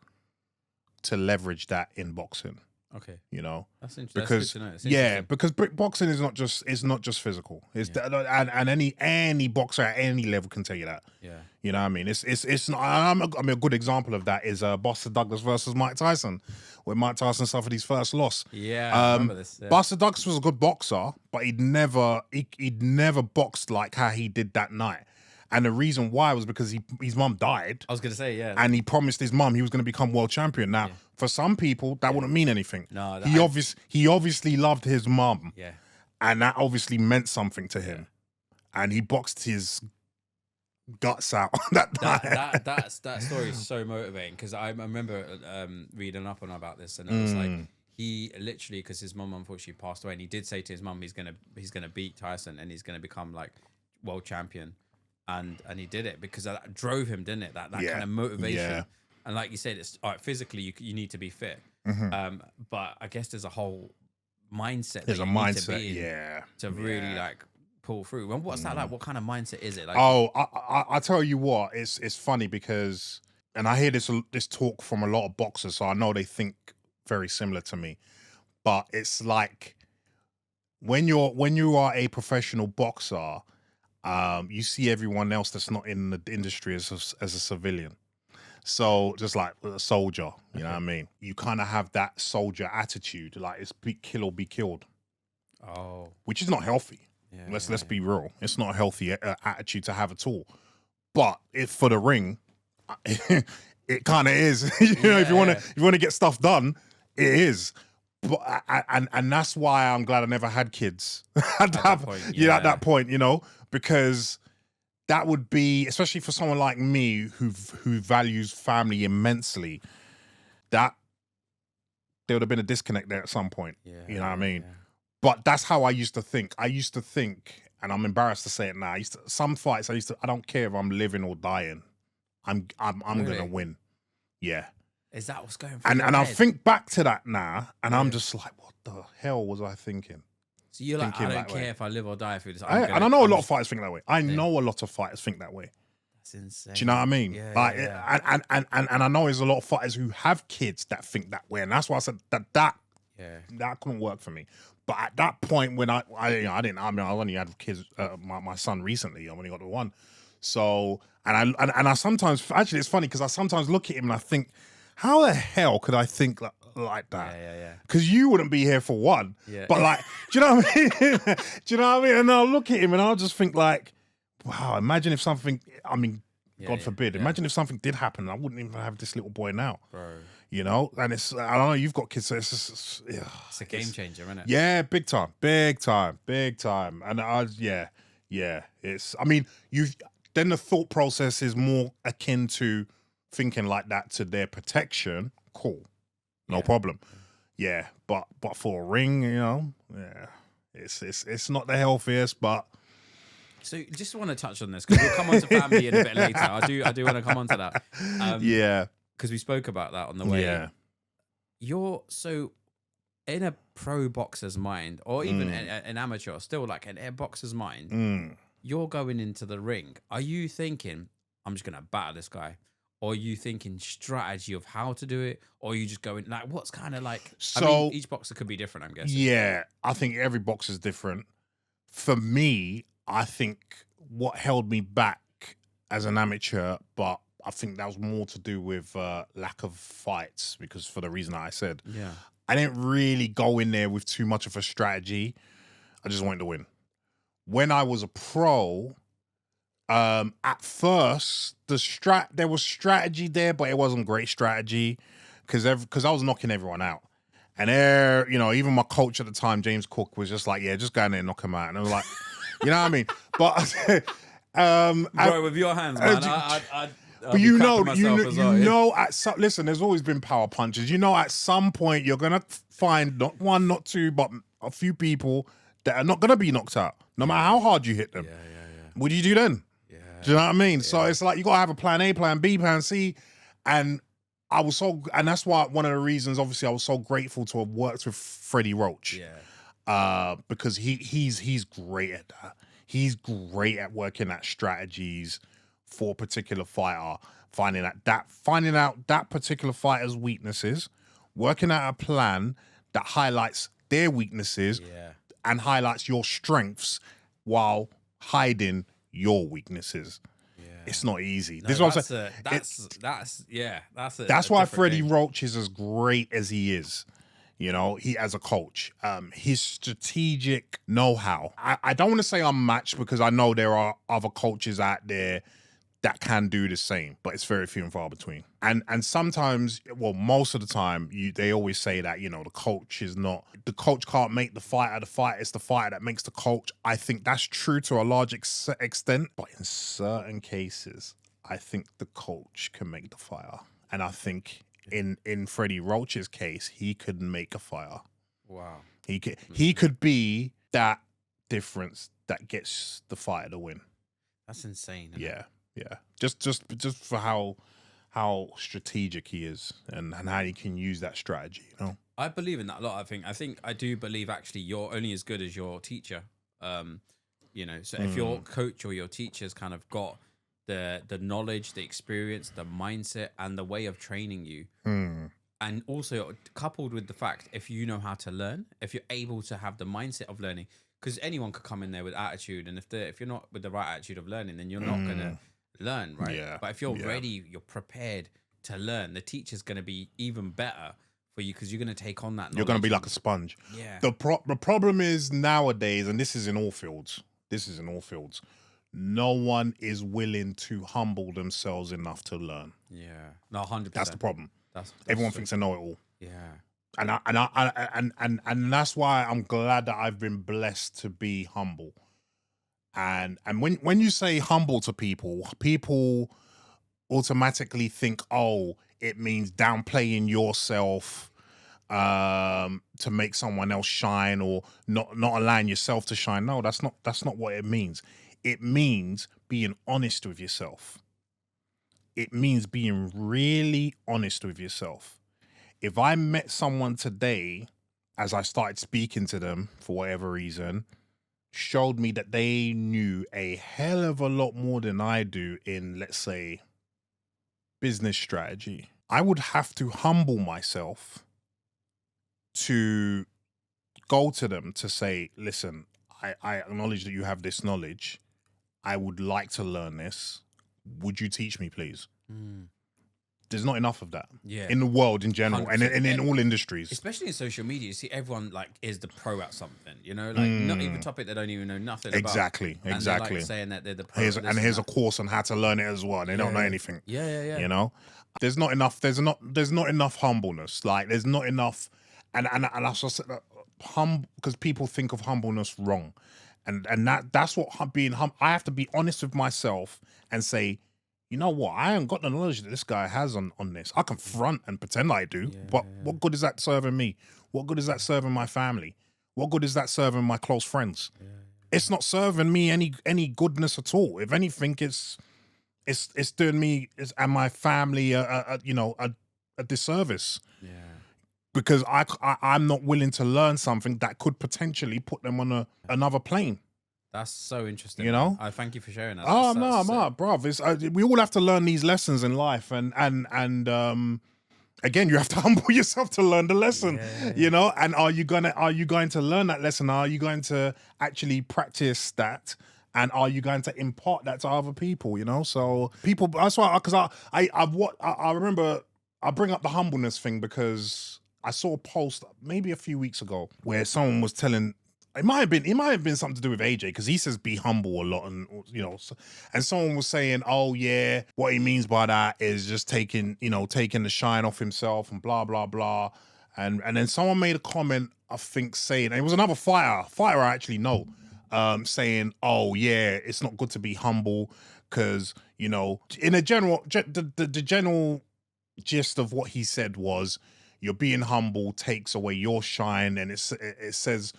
leverage that in boxing. Okay, you know, that's interesting. That's good to know. Because boxing is not just physical. It's and any boxer at any level can tell you that. Yeah, you know what I mean. It's not. I mean, a good example of that is Buster Douglas versus Mike Tyson, where Mike Tyson suffered his first loss. Yeah, I remember this. Yeah. Buster Douglas was a good boxer, but he'd never boxed like how he did that night. And the reason why was because his mum died. I was going to say, yeah. And he promised his mum he was going to become world champion. Now, for some people, that wouldn't mean anything. No, he obviously loved his mum. Yeah. And that obviously meant something to him. And he boxed his guts out that night. That story is so motivating because I remember reading up on about this, and it was like he literally, because his mum unfortunately passed away, and he did say to his mum he's gonna beat Tyson and he's gonna become like world champion. And he did it because that drove him, didn't it? That kind of motivation. Yeah. And like you said, it's all right, physically you need to be fit. But I guess there's a whole mindset. There's a mindset, to really like pull through. And what's that like? What kind of mindset is it? Like, I tell you what, it's funny because, and I hear this talk from a lot of boxers, so I know they think very similar to me. But it's like when you are a professional boxer, you see everyone else that's not in the industry as a civilian. So just like a soldier, you know what I mean? You kind of have that soldier attitude, like it's kill or be killed. Oh, which is not healthy. Let's be real. It's not a healthy attitude to have at all. But for the ring, it kind of is. You know, if you want to get stuff done, it is. But and that's why I'm glad I never had kids at that point, you know, because that would be, especially for someone like me who values family immensely, that there would have been a disconnect there at some point. You know what I mean? Yeah. But that's how I used to think. I used to think, and I'm embarrassed to say it now. Some fights I don't care if I'm living or dying. I'm really? Gonna win. Yeah. Is that what's going through and your I head? think back to that now, and I'm just like, what the hell was I thinking? So you're like, I don't care if I live or die through this. And I know a lot of fighters think that way. I know a lot of fighters think that way. That's insane. Do you know what I mean? And I know there's a lot of fighters who have kids that think that way, and that's why I said that couldn't work for me. But at that point, when I only had kids. My son recently, I only got the one. So and I sometimes, actually it's funny because I sometimes look at him and I think, how the hell could I think like that? Yeah. Because you wouldn't be here for one. Yeah. But like, do you know what I mean? Do you know what I mean? And I'll look at him and I'll just think like, wow, imagine if something, I mean, God forbid, imagine if something did happen, I wouldn't even have this little boy now. Bro. You know? And it's, I don't know, you've got kids, so it's a game changer, isn't it? Yeah, big time. And it's, I mean, then the thought process is more akin to thinking like that to their protection. Cool. No problem. Yeah, but for a ring, you know, it's not the healthiest, but. So just want to touch on this because we'll come on to family in a bit later. I do want to come on to that. Because we spoke about that on the way. Yeah. You're so in a pro boxer's mind, or even an amateur, still like an air boxer's mind. You're going into the ring. Are you thinking, I'm just gonna batter this guy? Or are you thinking strategy of how to do it? Or are you just going, like, what's kind of like... So, I mean, each boxer could be different, I'm guessing. Yeah, I think every boxer's different. for me, I think what held me back as an amateur, but I think that was more to do with lack of fights, because for the reason I said, I didn't really go in there with too much of a strategy. I just wanted to win. When I was a pro, at first there was strategy there, but it wasn't great strategy because I was knocking everyone out. And even my coach at the time, James Cook, was just like, yeah, just go in there and knock him out. And I was like, you know what I mean? But bro, with your hands, man, but listen, there's always been power punches. At some point you're gonna find not one, not two, but a few people that are not gonna be knocked out, no matter how hard you hit them. What do you do then? Do you know what I mean? So it's like you gotta have a plan A, plan B, plan C, and that's why one of the reasons, obviously, I was so grateful to have worked with Freddie Roach. Because he's great at that. He's great at working at strategies for a particular fighter, finding out that particular fighter's weaknesses, working out a plan that highlights their weaknesses and highlights your strengths while hiding your weaknesses. It's not easy. No, this is what I'm saying. That's why Freddie Roach is as great as he is. He as a coach, his strategic know-how. I don't want to say unmatched, because I know there are other coaches out there that can do the same, but it's very few and far between. And sometimes, well, most of the time, they always say that the coach can't make the fighter. It's the fighter that makes the coach. I think that's true to a large extent, but in certain cases, I think the coach can make the fighter. And I think in Freddie Roach's case, he could make a fighter. Wow. He could be that difference that gets the fighter to win. That's insane. Yeah. Just for how strategic he is and how he can use that strategy, I believe in that a lot. I think I do believe actually you're only as good as your teacher. So if your coach or your teacher's kind of got the knowledge, the experience, the mindset, and the way of training you, and also coupled with the fact, if you know how to learn, if you're able to have the mindset of learning, because anyone could come in there with attitude, and if you're not with the right attitude of learning, then you're not gonna learn, right? But if you're ready, you're prepared to learn, the teacher's gonna be even better for you, because you're gonna take on that knowledge. You're gonna be like a sponge. The problem is nowadays, and this is in all fields. No one is willing to humble themselves enough to learn. No, 100%. That's the problem. That's Everyone thinks they know it all. Yeah. And that's why I'm glad that I've been blessed to be humble. And when you say humble to people automatically think, oh, it means downplaying yourself to make someone else shine, or not allowing yourself to shine. No, that's not what it means. It means being honest with yourself. It means being really honest with yourself. If I met someone today, as I started speaking to them for whatever reason, showed me that they knew a hell of a lot more than I do in, let's say, business strategy, I would have to humble myself to go to them to say, listen, I acknowledge that you have this knowledge. I would like to learn this. Would you teach me, please? There's not enough of that in the world in general, and in all industries, especially in social media. You see everyone is the pro at something, not even a topic they don't even know nothing exactly about. Exactly. Saying that they're the pro. Here's a course on how to learn it as well, and they don't know anything. Yeah. There's not enough. There's not enough humbleness. There's not enough, and I also humble, because people think of humbleness wrong, and that's what being humble. I have to be honest with myself and say, you know what? I ain't got the knowledge that this guy has on this. I can front and pretend I do, but what good is that serving me? What good is that serving my family? What good is that serving my close friends? It's not serving me any goodness at all. If anything, it's doing me and my family a disservice. Because I'm not willing to learn something that could potentially put them on another plane. That's so interesting. I thank you for sharing that. Oh no, bruv. We all have to learn these lessons in life, and again, you have to humble yourself to learn the lesson, you know. And are you going to learn that lesson? Are you going to actually practice that? And are you going to impart that to other people? You know, so people. That's why, because I remember I bring up the humbleness thing because I saw a post maybe a few weeks ago where someone was telling. It might have been something to do with AJ, because he says be humble a lot, and you know, and someone was saying, oh yeah, what he means by that is just taking the shine off himself and blah blah blah, and then someone made a comment, I think, saying, and it was another fighter I actually know, saying, oh yeah, it's not good to be humble because, you know, in a general, the general gist of what he said was, you're being humble takes away your shine, and it says.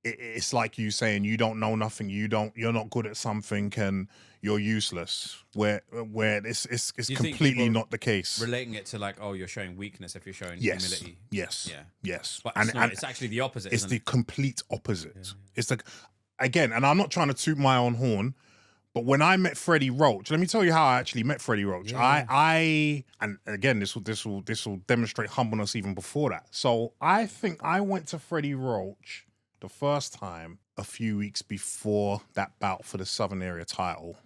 It's like you saying you don't know nothing, you're not good at something, and you're useless. Where it's completely not the case. Relating it to like, oh, you're showing weakness if you're showing Yes, humility. yes, Yeah, yes. but And it's actually the opposite. It's isn't the it? complete opposite. It's like, again, and I'm not trying to toot my own horn, but when I met Freddie Roach, let me tell you how I actually met Freddie Roach. And again, this will demonstrate humbleness even before that. So I think I went to Freddie Roach the first time a few weeks before that bout for the Southern Area title.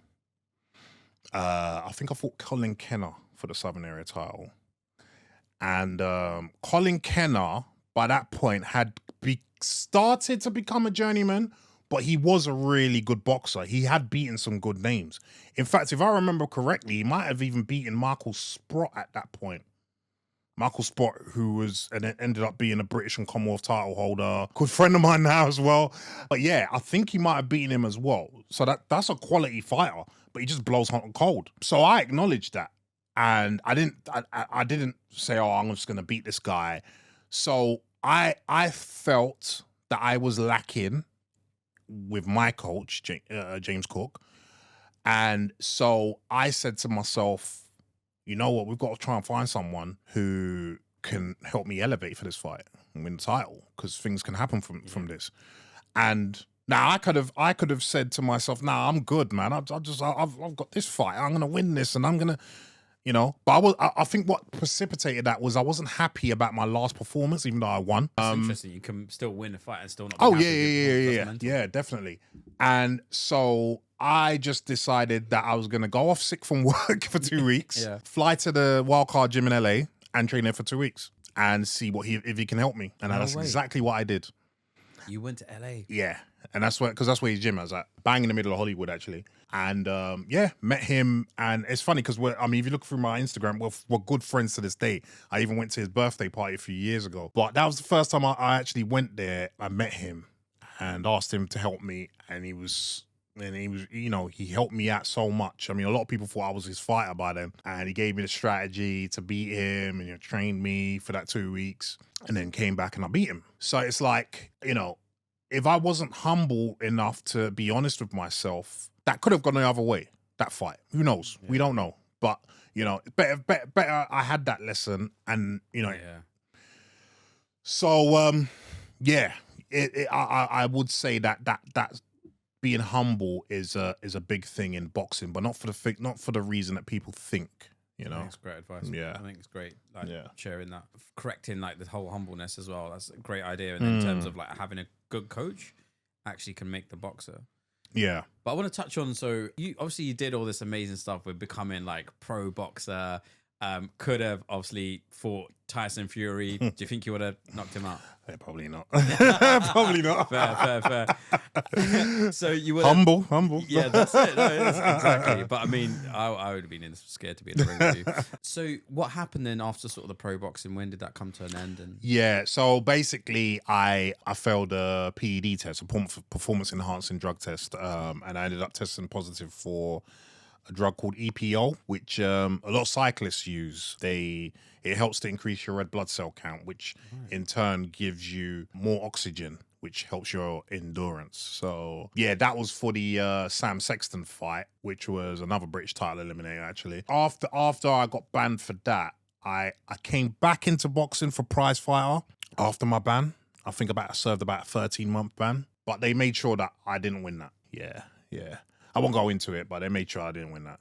I think I fought Colin Kenner for the Southern Area title. And Colin Kenner, by that point, had started to become a journeyman, but he was a really good boxer. He had beaten some good names. In fact, if I remember correctly, he might have even beaten Michael Sprott at that point. Michael Sprott, who was and it ended up being a British and Commonwealth title holder, good friend of mine now as well. But yeah, I think he might have beaten him as well. So that's a quality fighter, but he just blows hot and cold. So I acknowledged that, and I didn't say, oh, I'm just gonna beat this guy. So I felt that I was lacking with my coach, James Cook, and so I said to myself, you know what, we've got to try and find someone who can help me elevate for this fight and win the title, because things can happen from this. And now I could have said to myself, nah, I'm good, man. I've got this fight. I'm gonna win this, and I'm gonna, you know. But I think what precipitated that was I wasn't happy about my last performance, even though I won. It's interesting. You can still win a fight and still not. Oh be yeah, happy. yeah, definitely. And so I just decided that I was going to go off sick from work for 2 weeks, fly to the Wildcard gym in LA and train there for 2 weeks and see if he can help me. And that's exactly what I did. You went to LA? Yeah. And that's where his gym is at, bang in the middle of Hollywood, actually. And met him. And it's funny because if you look through my Instagram, we're good friends to this day. I even went to his birthday party a few years ago. But that was the first time I actually went there. I met him and asked him to help me. And he was, you know, he helped me out so much. I mean, a lot of people thought I was his fighter by then. And he gave me the strategy to beat him, and he trained me for that 2 weeks, and then came back and I beat him. So it's like, you know, if I wasn't humble enough to be honest with myself, that could have gone the other way, that fight. Who knows? Yeah. We don't know. But, you know, better I had that lesson, and, you know. Yeah. So, I would say that being humble is a big thing in boxing, but not for the reason that people think. You know, that's great advice. Yeah, I think it's great. Like sharing that, correcting like the whole humbleness as well. That's a great idea. And in terms of like having a good coach, actually can make the boxer. Yeah. But I want to touch on. So you did all this amazing stuff with becoming like pro boxer. Could have obviously fought Tyson Fury. Do you think you would have knocked him out? Yeah, probably not. Probably not. Fair. So you would humble. Yeah, that's it. No, exactly. But I mean, I would have been scared to be in the ring with you. So what happened then after sort of the pro boxing? When did that come to an end? And yeah, so basically, I failed a PED test, a performance enhancing drug test, and I ended up testing positive for a drug called EPO, which a lot of cyclists use. It helps to increase your red blood cell count, which in turn gives you more oxygen, which helps your endurance. So yeah, that was for the Sam Sexton fight, which was another British title eliminator, actually. After I got banned for that, I came back into boxing for prize fighter after my ban. I think I served about a 13-month ban, but they made sure that I didn't win that. Yeah. I won't go into it, but they made sure I didn't win that.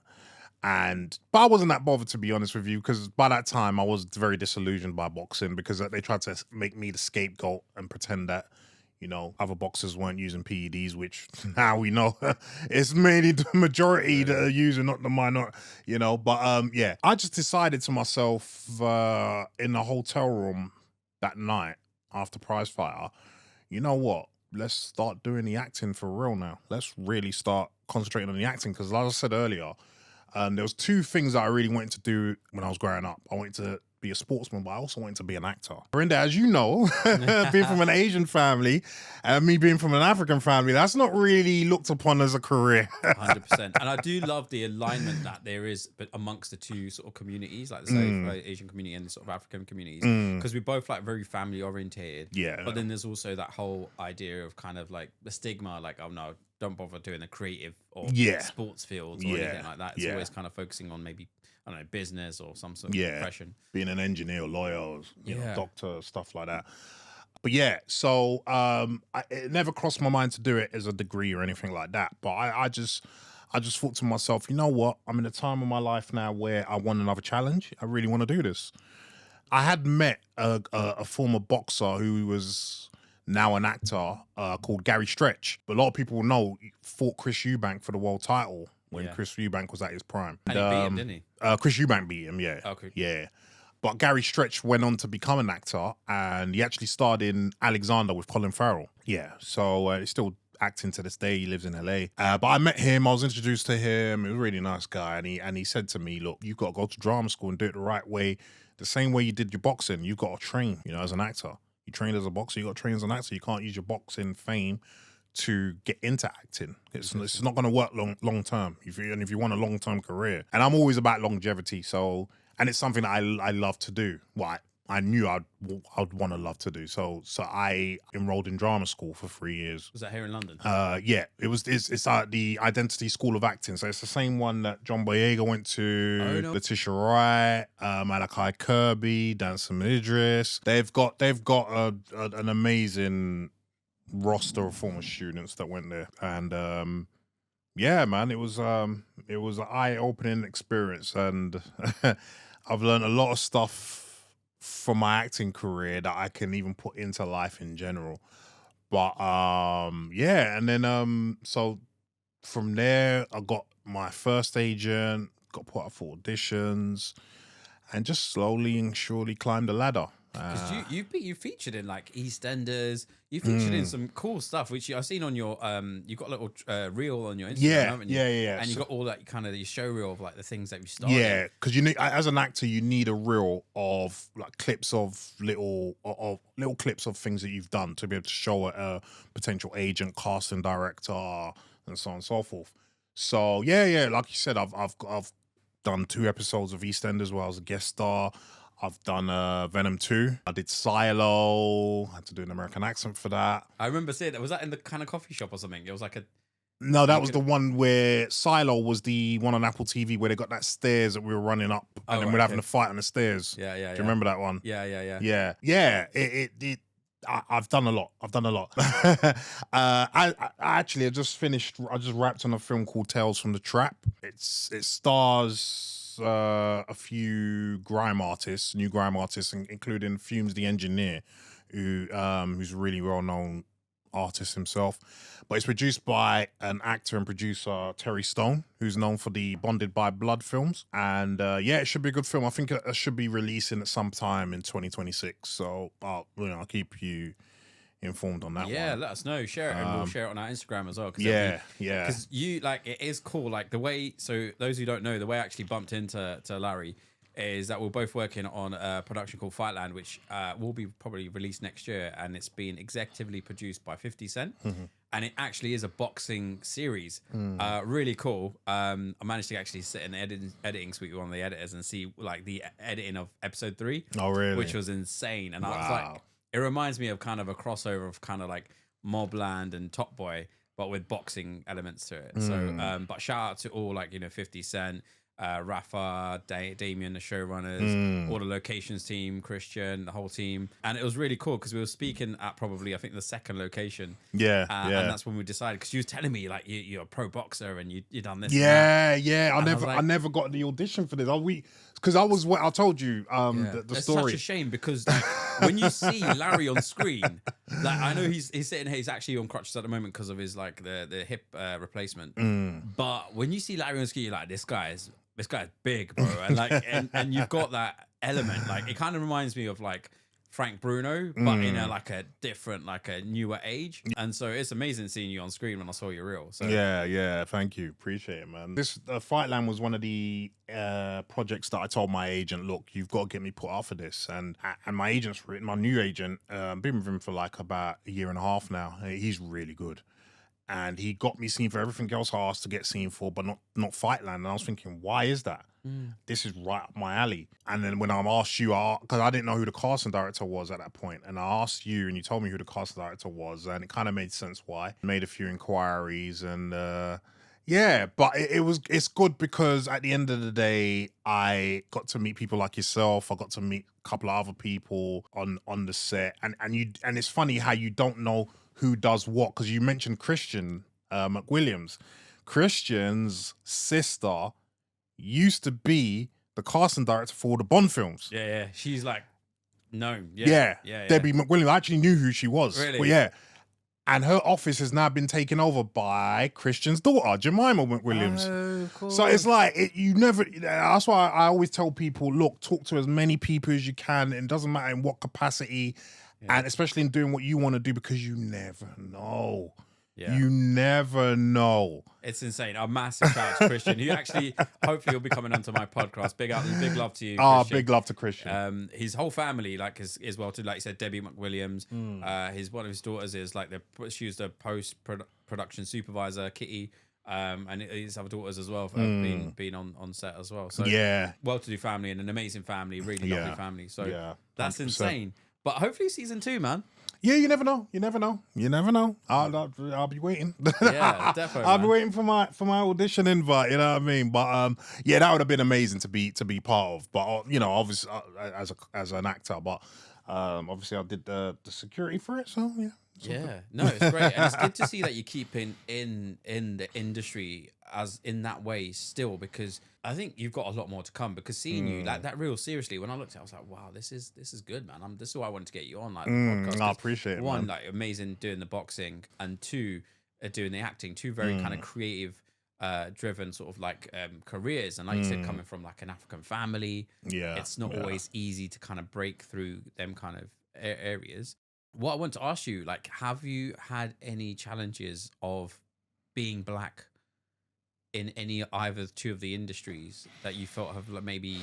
But I wasn't that bothered, to be honest with you, because by that time I was very disillusioned by boxing because they tried to make me the scapegoat and pretend that, you know, other boxers weren't using PEDs, which now we know it's mainly the majority that are using, not the minor, you know. But yeah, I just decided to myself in the hotel room that night after Prize Fighter, you know what? Let's start doing the acting for real now. Let's really start concentrating on the acting because, like I said earlier, there was two things that I really wanted to do when I was growing up. I wanted to be a sportsman, but I also wanted to be an actor. Brenda, as you know, being from an Asian family and me being from an African family, that's not really looked upon as a career. 100%. And I do love the alignment that there is but amongst the two sort of communities, like the South Asian community and the sort of African communities, because we're both like very family orientated. Yeah. But then there's also that whole idea of kind of like the stigma, like, oh no, don't bother doing the creative or sports field or anything like that. It's always kind of focusing on maybe, I don't know, business or some sort of profession. Being an engineer, lawyer, or, you know, doctor, stuff like that. But yeah, so it never crossed my mind to do it as a degree or anything like that. But I just thought to myself, you know what? I'm in a time of my life now where I want another challenge. I really want to do this. I had met a former boxer who was now an actor called Gary Stretch. But a lot of people know he fought Chris Eubank for the world title when Chris Eubank was at his prime. And he beat him, didn't he? Chris Eubank beat him, yeah. Okay. Yeah. But Gary Stretch went on to become an actor, and he actually starred in Alexander with Colin Farrell. Yeah, so he's still acting to this day. He lives in LA. But I met him. I was introduced to him. He was a really nice guy, and he said to me, "Look, you've got to go to drama school and do it the right way, the same way you did your boxing. You've got to train, you know, as an actor. You trained as a boxer. You got to train as an actor. You can't use your boxing fame to get into acting. It's not going to work long term. If you want a long term career, and I'm always about longevity. So, and it's something that I love to do. Well, I knew I'd want to love to do. So I enrolled in drama school for 3 years. Was that here in London? Yeah, it's the Identity School of Acting. So it's the same one that John Boyega went to, Letitia Wright, Malachi Kirby, Danson Idris. They've got an amazing roster of former students that went there, and yeah, man, it was an eye-opening experience, and I've learned a lot of stuff from my acting career that I can even put into life in general. But yeah, and then so from there I got my first agent, got put up for auditions, and just slowly and surely climbed the ladder. Because you featured in like EastEnders, you featured in some cool stuff, which I've seen on your you got a little reel on your Instagram, haven't you? Yeah. And you got all that kind of your show reel of like the things that you started. Yeah, because you need, as an actor, you need a reel of like clips of little clips of things that you've done to be able to show a potential agent, casting director, and so on and so forth. So yeah, like you said, I've done 2 episodes of EastEnders where I was a guest star. I've done Venom 2. I did Silo. I had to do an American accent for that. I remember seeing that. Was that in the kind of coffee shop or something? It was like a... No, that was the one where Silo was the one on Apple TV where they got that stairs that we were running up and then we're having a fight on the stairs. Yeah. Do you remember that one? Yeah. Yeah. I've done a lot. I actually just wrapped on a film called Tales from the Trap. It stars a few new grime artists, including Fumes the Engineer, who's a really well-known artist himself. But it's produced by an actor and producer, Terry Stone, who's known for the Bonded by Blood films. And yeah, it should be a good film. I think it should be releasing at some time in 2026. So I'll keep you informed on that one. Yeah, let us know. Share it, and we'll share it on our Instagram as well. Yeah. Because it is cool. Like the way, so those who don't know, the way I actually bumped into Larry is that we're both working on a production called Fightland, which will be probably released next year, and it's been executively produced by 50 Cent. And it actually is a boxing series. Really cool. I managed to actually sit in the editing suite with one of the editors and see like the editing of episode 3. Oh, really? Which was insane. And I was like, it reminds me of kind of a crossover of kind of like Mobland and Top Boy, but with boxing elements to it. So, but shout out to all 50 Cent, Rafa, Damien, the showrunners, all the locations team, Christian, the whole team. And it was really cool because we were speaking at probably, I think, the second location. Yeah, And that's when we decided, because you was telling me, like, you're a pro boxer and you done this. Yeah, and that. yeah. And I never got the audition for this. Because I told you the it's story. such a shame because like, when you see Larry on screen, like I know he's sitting here, he's actually on crutches at the moment because of his like the hip replacement. But when you see Larry on screen, you're like, this guy's big, bro, and like and you've got that element. Like it kind of reminds me of like Frank Bruno, but in a different, like a newer age. And so it's amazing seeing you on screen when I saw you reel. So yeah, thank you, appreciate it, man. This Fightland was one of the projects that I told my agent, look, you've got to get me put out for this, and my agent's written, my new agent, been with him for like about a year and a half now. He's really good. And he got me seen for everything else I asked to get seen for, but not Fightland. And I was thinking, why is that? This is right up my alley. And then when I asked you, because I didn't know who the casting director was at that point, and I asked you, and you told me who the casting director was, and it kind of made sense why. Made a few inquiries, and yeah, but it's good because at the end of the day, I got to meet people like yourself. I got to meet a couple of other people on the set, and it's funny how you don't know who does what, because you mentioned Christian McWilliams. Christian's sister used to be the casting director for the Bond films. Yeah. She's like known. Yeah. Debbie McWilliams. I actually knew who she was. Really? Well, yeah. And her office has now been taken over by Christian's daughter, Jemima McWilliams. Oh, cool. So it's like, you never, that's why I always tell people, look, talk to as many people as you can. And it doesn't matter in what capacity. And especially in doing what you want to do, because you never know. Yeah. You never know. It's insane. A massive shout out to Christian, who actually, hopefully, will be coming onto my podcast. Big love to you, Christian. Big love to Christian. His whole family, like, is well too. Like you said, Debbie McWilliams. One of his daughters is like she was the post production supervisor, Kitty. And his other daughters as well have been on set as well. So yeah, well-to-do family and an amazing family, really lovely family. So that's 100%. Insane. But hopefully season 2, man. Yeah, you never know. I'll be waiting. Yeah, definitely. I'll be waiting for my audition invite. You know what I mean? But yeah, that would have been amazing to be part of. But you know, obviously as an actor, but obviously I did the security for it. So yeah. Yeah, no, it's great, and it's good to see that you keep in the industry as in that way still, because I think you've got a lot more to come. Because seeing you like that real seriously, when I looked at it, I was like, wow, this is good, man. This is why I wanted to get you on like the podcast. I appreciate it. One, man. like amazing doing the boxing, and two, doing the acting. Two very kind of creative, driven sort of like careers, and like you said, coming from like an African family, it's not always easy to kind of break through them kind of areas. What I want to ask you, like, have you had any challenges of being black in either two of the industries that you felt have maybe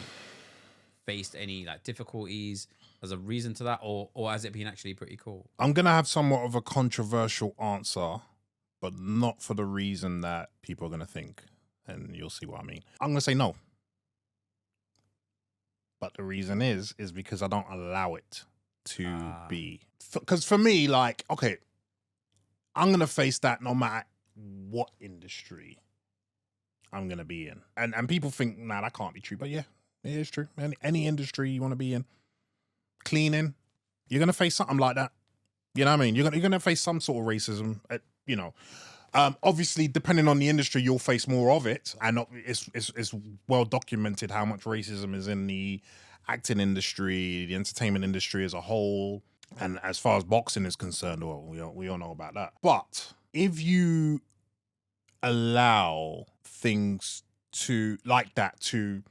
faced any like difficulties as a reason to that, or has it been actually pretty cool? I'm gonna have somewhat of a controversial answer, but not for the reason that people are gonna think, and you'll see what I mean. I'm gonna say no, but the reason is because I don't allow it to be. Because for me, like, okay, I'm going to face that no matter what industry I'm going to be in. And people think, nah, that can't be true. But yeah, it is true. Any industry you want to be in, cleaning, you're going to face something like that. You know what I mean? You're going to face some sort of racism, you know. Obviously, depending on the industry, you'll face more of it. And it's well documented how much racism is in the acting industry, the entertainment industry as a whole. And as far as boxing is concerned, well, we all know about that. But if you allow things to like that to,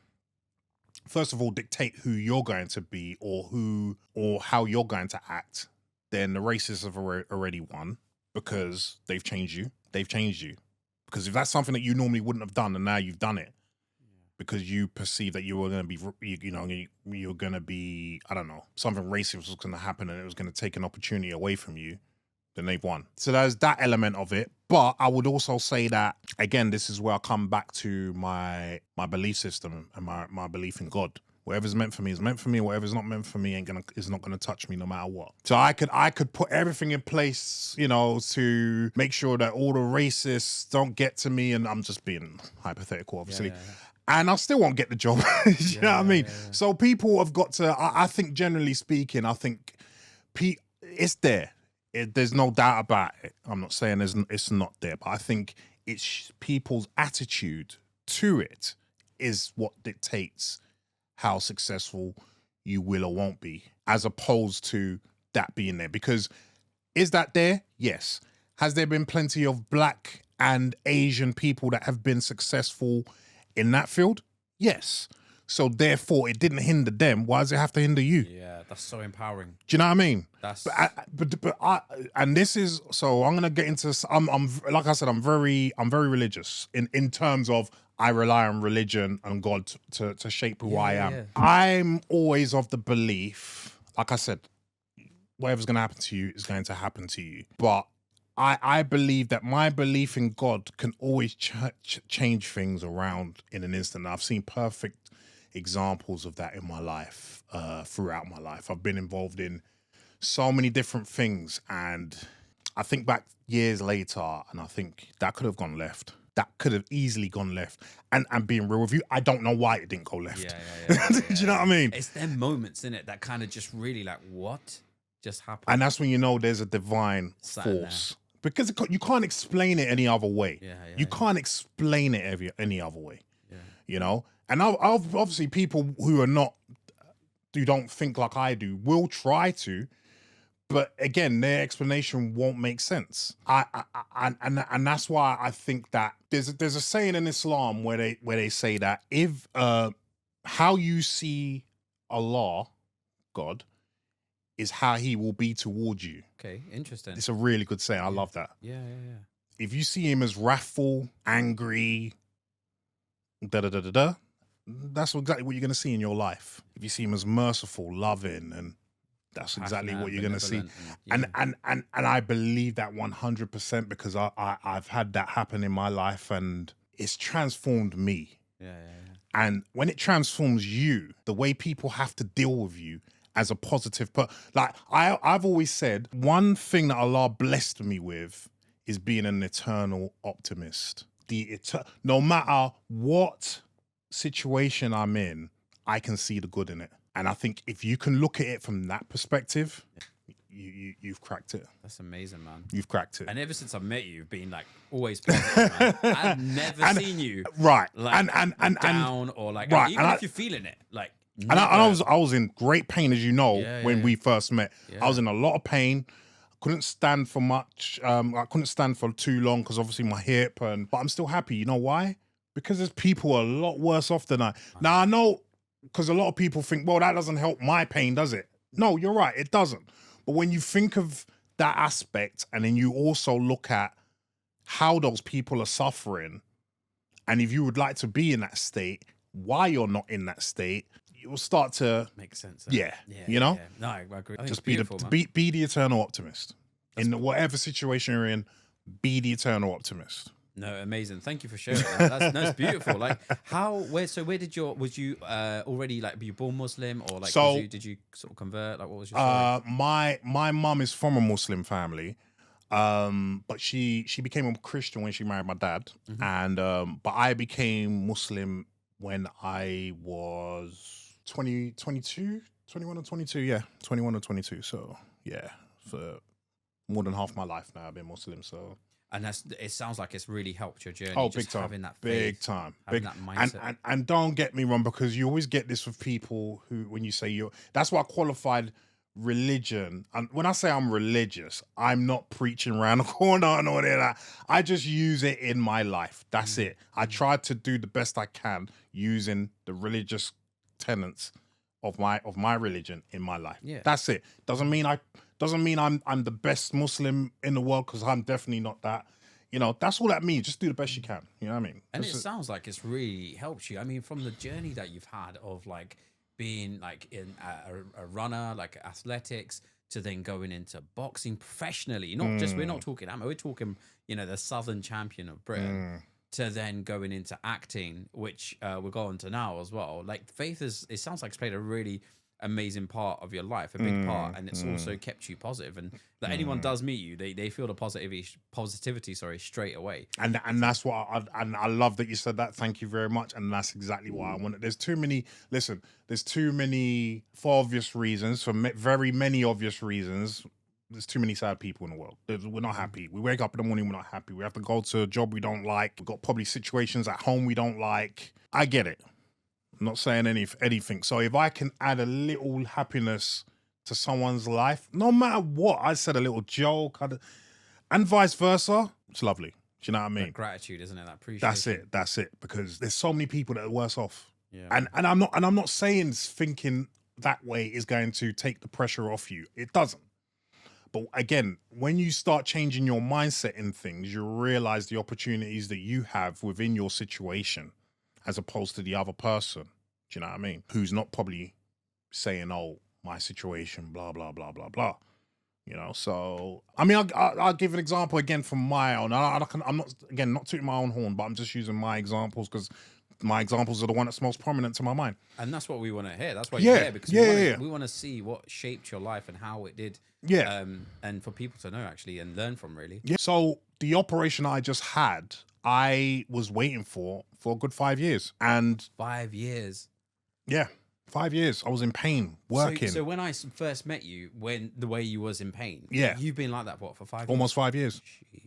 first of all, dictate who you're going to be or how you're going to act, then the racists have already won, because they've changed you. Because if that's something that you normally wouldn't have done, and now you've done it, because you perceive that you were going to be, you're going to be, I don't know, something racist was going to happen and it was going to take an opportunity away from you, then they've won. So there's that element of it. But I would also say that, again, this is where I come back to my belief system and my belief in God. Whatever's meant for me is meant for me. Whatever's not meant for me is not gonna touch me no matter what. So I could put everything in place, you know, to make sure that all the racists don't get to me. And I'm just being hypothetical, obviously. and I still won't get the job. You know what I mean? So people have got to. I think, generally speaking, I think it's there. There's no doubt about it. I'm not saying it's not there, but I think it's people's attitude to it is what dictates how successful you will or won't be, as opposed to that being there. Because is that there? Yes. Has there been plenty of Black and Asian people that have been successful in that field? Yes. So therefore, it didn't hinder them. Why does it have to hinder you? Yeah, that's so empowering. Do you know what I mean? That's And this is, so I'm gonna get into. I'm like I said, I'm very religious in terms of I rely on religion and God to shape who I am. Yeah. I'm always of the belief, like I said, whatever's gonna happen to you is going to happen to you. But I believe that my belief in God can always change things around in an instant. I've seen perfect examples of that in my life, throughout my life. I've been involved in so many different things, and I think back years later, and I think that could have gone left. That could have easily gone left. And being real with you, I don't know why it didn't go left. Do you know what I mean? It's them moments in it that kind of just really like, what just happened? And that's when you know there's a divine force. Because you can't explain it any other way. You can't explain it any other way. You know? And I've obviously people who don't think like I do will try to, but again, their explanation won't make sense. And that's why I think that there's a saying in Islam where they say that if how you see Allah, God, is how He will be towards you. Okay, interesting. It's a really good saying. I love that. Yeah. If you see Him as wrathful, angry, that's exactly what you're going to see in your life. If you see Him as merciful, loving, and that's exactly what you're going to see. And I believe that 100% because I've had that happen in my life, and it's transformed me. And when it transforms you, the way people have to deal with you as a positive, but like I've always said, one thing that Allah blessed me with is being an eternal optimist. No matter what situation I'm in, I can see the good in it. And I think if you can look at it from that perspective, you've cracked it. That's amazing, man. You've cracked it. And ever since I've met you, you've been like always positive, man. I've never seen you right like and down or like right, even if you're feeling it, like. And I was in great pain, as you know, when we first met. Yeah. I was in a lot of pain. Couldn't stand for much. I couldn't stand for too long because obviously my hip. But I'm still happy. You know why? Because there's people a lot worse off than I. Now I know, because a lot of people think, well, that doesn't help my pain, does it? No, you're right, it doesn't. But when you think of that aspect, and then you also look at how those people are suffering, and if you would like to be in that state, why you're not in that state, it will start to make sense. Yeah, you know. Yeah. No, I agree. Just be the eternal optimist. In whatever situation you're in, be the eternal optimist. No, amazing. Thank you for sharing that. That's beautiful. Like where did was you already like, were you born Muslim, or like did you sort of convert? Like what was your story? My mum is from a Muslim family. But she became a Christian when she married my dad. And but I became Muslim when I was 21 or 22. Yeah, 21 or 22. So yeah, for more than half my life now I've been Muslim. So, and it sounds like it's really helped your journey. Oh, just big time, having that faith, big time, that mindset. And don't get me wrong, because you always get this with people who, when you say that's why I qualified religion. And when I say I'm religious, I'm not preaching around the corner and all that. I just use it in my life. That's it. I try to do the best I can using the religious tenets of my religion in my life. Yeah. That's it. Doesn't mean I'm the best Muslim in the world, because I'm definitely not that. You know, that's all that means. Just do the best you can. You know what I mean? And it sounds like it's really helped you. I mean, from the journey that you've had of like being like in a runner, like athletics, to then going into boxing professionally. Not just, we're not talking amateur, we're talking, you know, the Southern champion of Britain, to then going into acting, which we'll go on to now as well. Like Faith it sounds like it's played a really amazing part of your life, a big part, and it's also kept you positive. And that anyone does meet you, they feel the positivity, sorry, straight away. And that's what I love that you said that. Thank you very much. And that's exactly what I wanted. There's too many. Listen, there's too many, for obvious reasons, very many obvious reasons. There's too many sad people in the world. We're not happy. We wake up in the morning, we're not happy. We have to go to a job we don't like. We've got probably situations at home we don't like. I get it. I'm not saying anything. So if I can add a little happiness to someone's life, no matter what, I said a little joke, and vice versa, it's lovely. Do you know what I mean? That gratitude, isn't it? That appreciation. That's it. Because there's so many people that are worse off. Yeah. And I'm not saying thinking that way is going to take the pressure off you. It doesn't. But again, when you start changing your mindset in things, you realize the opportunities that you have within your situation, as opposed to the other person. Do you know what I mean? Who's not probably saying, "Oh, my situation, blah blah blah blah blah." You know. So I mean, I'll give an example again from my own. I'm not tooting my own horn, but I'm just using my examples because my examples are the one that's most prominent to my mind. And that's what we want to hear. That's why you're here, because we want to see what shaped your life and how it did. Yeah. And for people to know actually and learn from, really. Yeah. So the operation I just had, I was waiting for a good 5 years. And 5 years. Yeah, 5 years. I was in pain, working. So when I first met you, when the way you was in pain, yeah, you've been like that for 5 years? Almost 5 years. Jeez.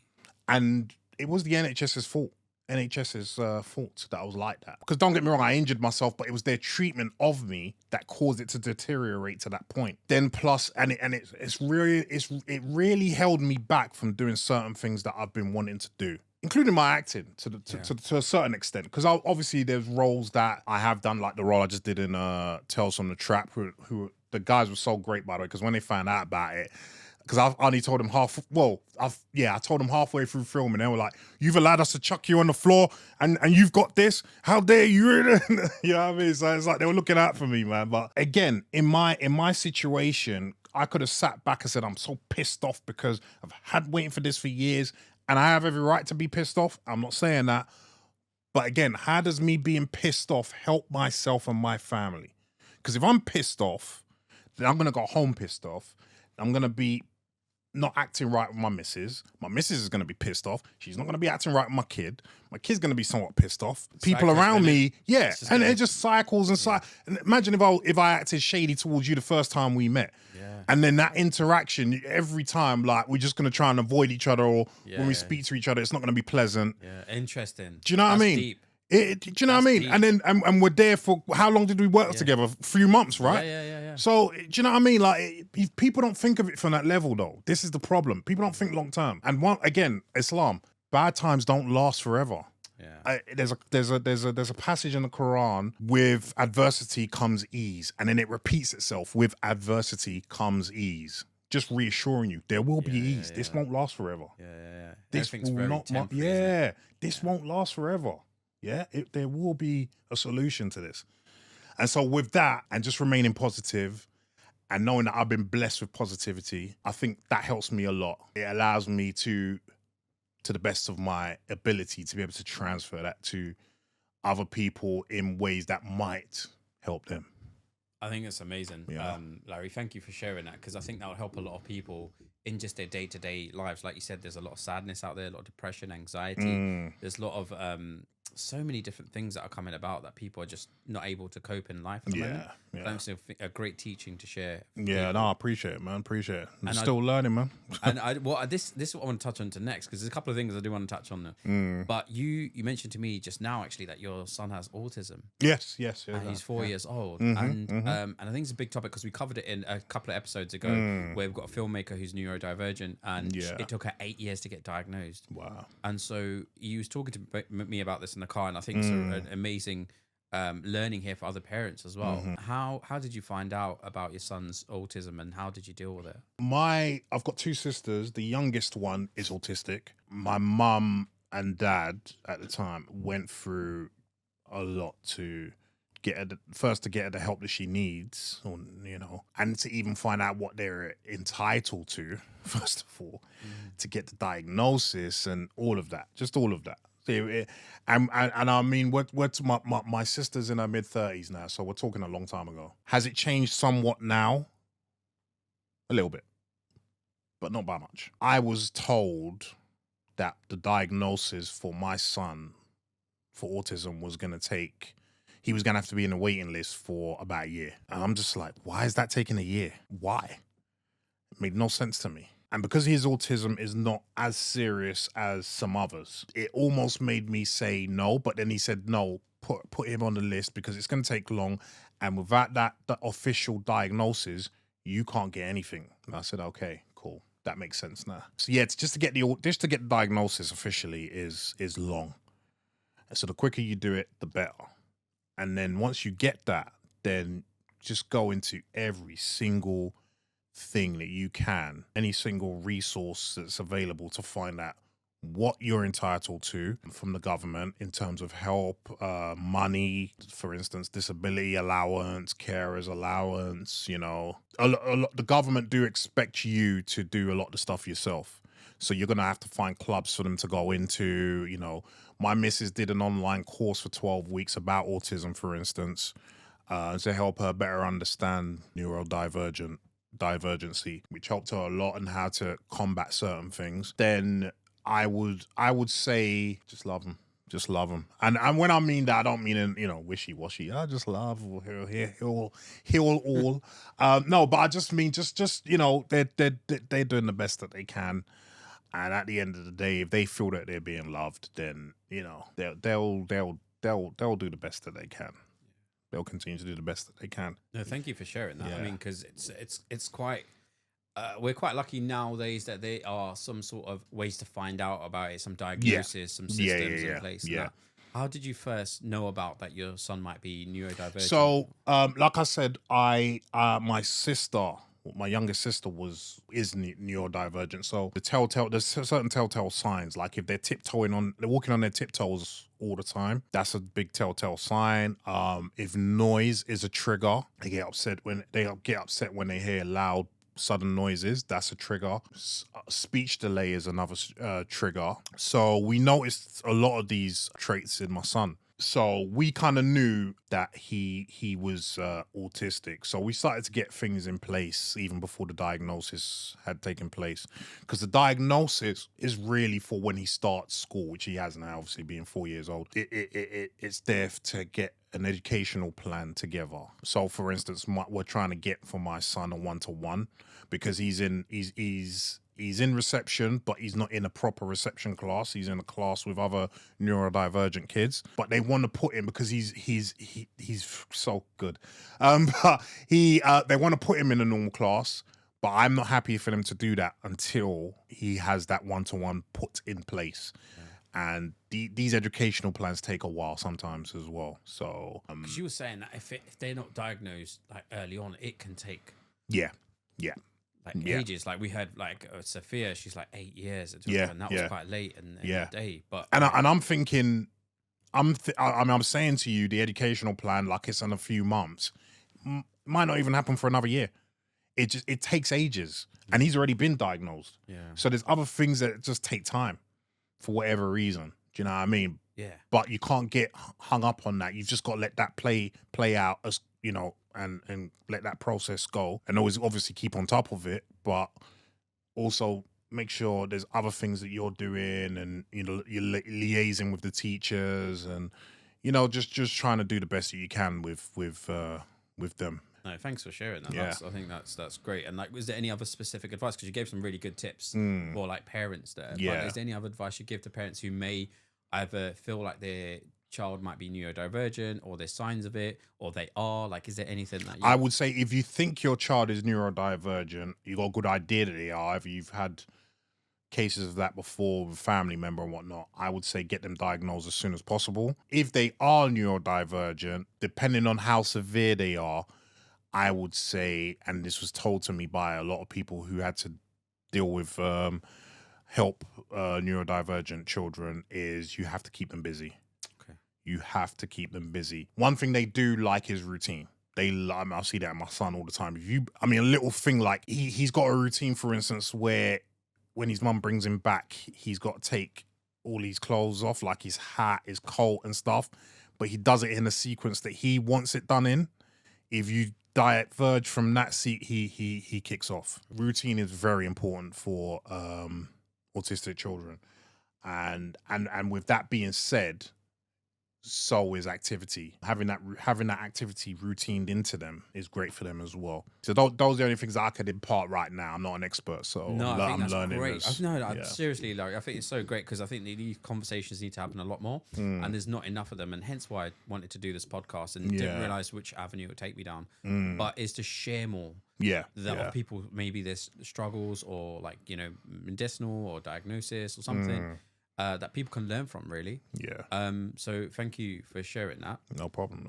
And it was the NHS's fault. NHS's fault that I was like that. Because don't get me wrong, I injured myself, but it was their treatment of me that caused it to deteriorate to that point. Then plus, it really held me back from doing certain things that I've been wanting to do, including my acting to a certain extent. Because obviously there's roles that I have done, like the role I just did in Tales from the Trap, who the guys were so great, by the way, because when they found out about it, because I only told them I told them halfway through filming. They were like, "You've allowed us to chuck you on the floor, and you've got this. How dare you?" You know what I mean? So it's like they were looking out for me, man. But again, in my situation, I could have sat back and said, "I'm so pissed off because I've had waiting for this for years, and I have every right to be pissed off." I'm not saying that, but again, how does me being pissed off help myself and my family? Because if I'm pissed off, then I'm gonna go home pissed off. I'm gonna be not acting right with my missus. My missus is going to be pissed off. She's not going to be acting right with my kid. My kid's going to be somewhat pissed off. People around me, and it just cycles and cycles. And imagine if I acted shady towards you the first time we met. Yeah. And then that interaction, every time, like, we're just going to try and avoid each other, or when we speak to each other, it's not going to be pleasant. Yeah, interesting. Do you know what I mean? Deep. Do you know what I mean? Deep. And then and we're there for how long did we work together? A few months, right? Yeah. So do you know what I mean? Like, people don't think of it from that level, though. This is the problem. People don't think long term. And again, Islam, bad times don't last forever. Yeah. There's a passage in the Quran: with adversity comes ease, and then it repeats itself: with adversity comes ease. Just reassuring you, there will be ease. This won't last forever. Yeah. This will not. This won't last forever. Yeah, there will be a solution to this. And so with that, and just remaining positive and knowing that I've been blessed with positivity, I think that helps me a lot. It allows me to the best of my ability to be able to transfer that to other people in ways that might help them. I think it's amazing. Yeah. Larry, thank you for sharing that, because I think that will help a lot of people in just their day-to-day lives. Like you said, there's a lot of sadness out there, a lot of depression, anxiety. There's a lot of so many different things that are coming about that people are just not able to cope in life at the moment. Thanks, a great teaching to share. Yeah, no, I appreciate it, man. Appreciate it. I'm still learning, man. And this is what I want to touch on to next, because there's a couple of things I do want to touch on. But you mentioned to me just now, actually, that your son has autism. Yes. And he's 4 years old. And I think it's a big topic, because we covered it in a couple of episodes ago, where we've got a filmmaker who's neurodivergent, and it took her 8 years to get diagnosed. Wow. And so you was talking to me about this in the car, and I think it's an amazing learning here for other parents as well. How did you find out about your son's autism, and how did you deal with it? I've got two sisters. The youngest one is autistic. My mum and dad at the time went through a lot to get her the help that she needs, or, and to even find out what they're entitled to, first of all, to get the diagnosis and all of that, just all of that. And I mean, my sister's in her mid-30s now, so we're talking a long time ago. Has it changed somewhat now? A little bit, but not by much. I was told that the diagnosis for my son for autism was going to take, he was going to have to be in a waiting list for about a year. And I'm just like, why is that taking a year? Why? It made no sense to me. And because his autism is not as serious as some others, it almost made me say no. But then he said, no, put him on the list because it's going to take long. And without the official diagnosis, you can't get anything. And I said, okay, cool. That makes sense now. So yeah, it's just to get the diagnosis officially is long. So the quicker you do it, the better. And then once you get that, then just go into every single thing that you can, any single resource that's available to find out what you're entitled to from the government in terms of help, money, for instance, disability allowance, carers allowance. You know, the government do expect you to do a lot of the stuff yourself. So you're going to have to find clubs for them to go into. You know, my missus did an online course for 12 weeks about autism, for instance, to help her better understand divergency, which helped her a lot in how to combat certain things. Then I would say just love them. Just love them. And when I mean that, I don't mean in, you know, wishy-washy. I just love heal all. No, but I just mean just you know, they're doing the best that they can. And at the end of the day, if they feel that they're being loved, then, you know, they'll do the best that they can. They'll continue to do the best that they can. No, thank you for sharing that. Yeah. I mean, because it's quite we're quite lucky nowadays that there are some sort of ways to find out about it, some diagnosis, some systems in place. And that. How did you first know about that your son might be neurodivergent? So, like I said, my youngest sister is neurodivergent. So there's certain telltale signs, like if they're walking on their tiptoes all the time, that's a big telltale sign. If noise is a trigger, they get upset when they hear loud, sudden noises. That's a trigger. Speech delay is another trigger. So we noticed a lot of these traits in my son. So we kind of knew that he was autistic. So we started to get things in place even before the diagnosis had taken place. Because the diagnosis is really for when he starts school, which he has now, obviously being 4 years old. It's there to get an educational plan together. So for instance, we're trying to get for my son a 1-to-1 because he's in reception, but he's not in a proper reception class. He's in a class with other neurodivergent kids, but they want to put him because he's so good. But they want to put him in a normal class, but I'm not happy for them to do that until he has that 1-to-1 put in place. And these educational plans take a while sometimes as well. So because you were saying that if they're not diagnosed like early on, it can take ages. Like we had like Sophia, she's like 8 years, and that was quite late in the day. But I'm thinking, I'm saying to you, the educational plan, like it's in a few months, might not even happen for another year. It takes ages, and he's already been diagnosed. Yeah. So there's other things that just take time for whatever reason. Do you know what I mean? Yeah. But you can't get hung up on that. You've just got to let that play out, as you know, and let that process go, and always obviously keep on top of it, but also make sure there's other things that you're doing, and you know you're liaising with the teachers, and you know just trying to do the best that you can with them. No, thanks for sharing that. Yeah. I think that's great. And like, was there any other specific advice? Because you gave some really good tips for like parents there. Yeah. But is there any other advice you give to parents who may either feel like their child might be neurodivergent, or there's signs of it, or they are? Like, is there anything that I would say if you think your child is neurodivergent, you got a good idea that they are. If you've had cases of that before with a family member and whatnot, I would say get them diagnosed as soon as possible. If they are neurodivergent, depending on how severe they are, I would say, and this was told to me by a lot of people who had to deal with help neurodivergent children, is you have to keep them busy. Okay. You have to keep them busy. One thing they do like is routine. I see that in my son all the time. A little thing like he's got a routine, for instance, where when his mum brings him back, he's got to take all his clothes off, like his hat, his coat and stuff, but he does it in a sequence that he wants it done in. If you diverge from that seat, he kicks off. Routine is very important for autistic children, and with that being said, so is activity. Having that activity routined into them is great for them as well. So those are the only things I could impart right now. I'm not an expert, so No, I think I'm that's learning. great. No, seriously, Larry, I think it's so great because I think these conversations need to happen a lot more, and there's not enough of them, and hence why I wanted to do this podcast and didn't realize which avenue it would take me down, but is to share more. Of people, maybe there's struggles or like, you know, medicinal or diagnosis or something. That people can learn from, really. So thank you for sharing that. No problem.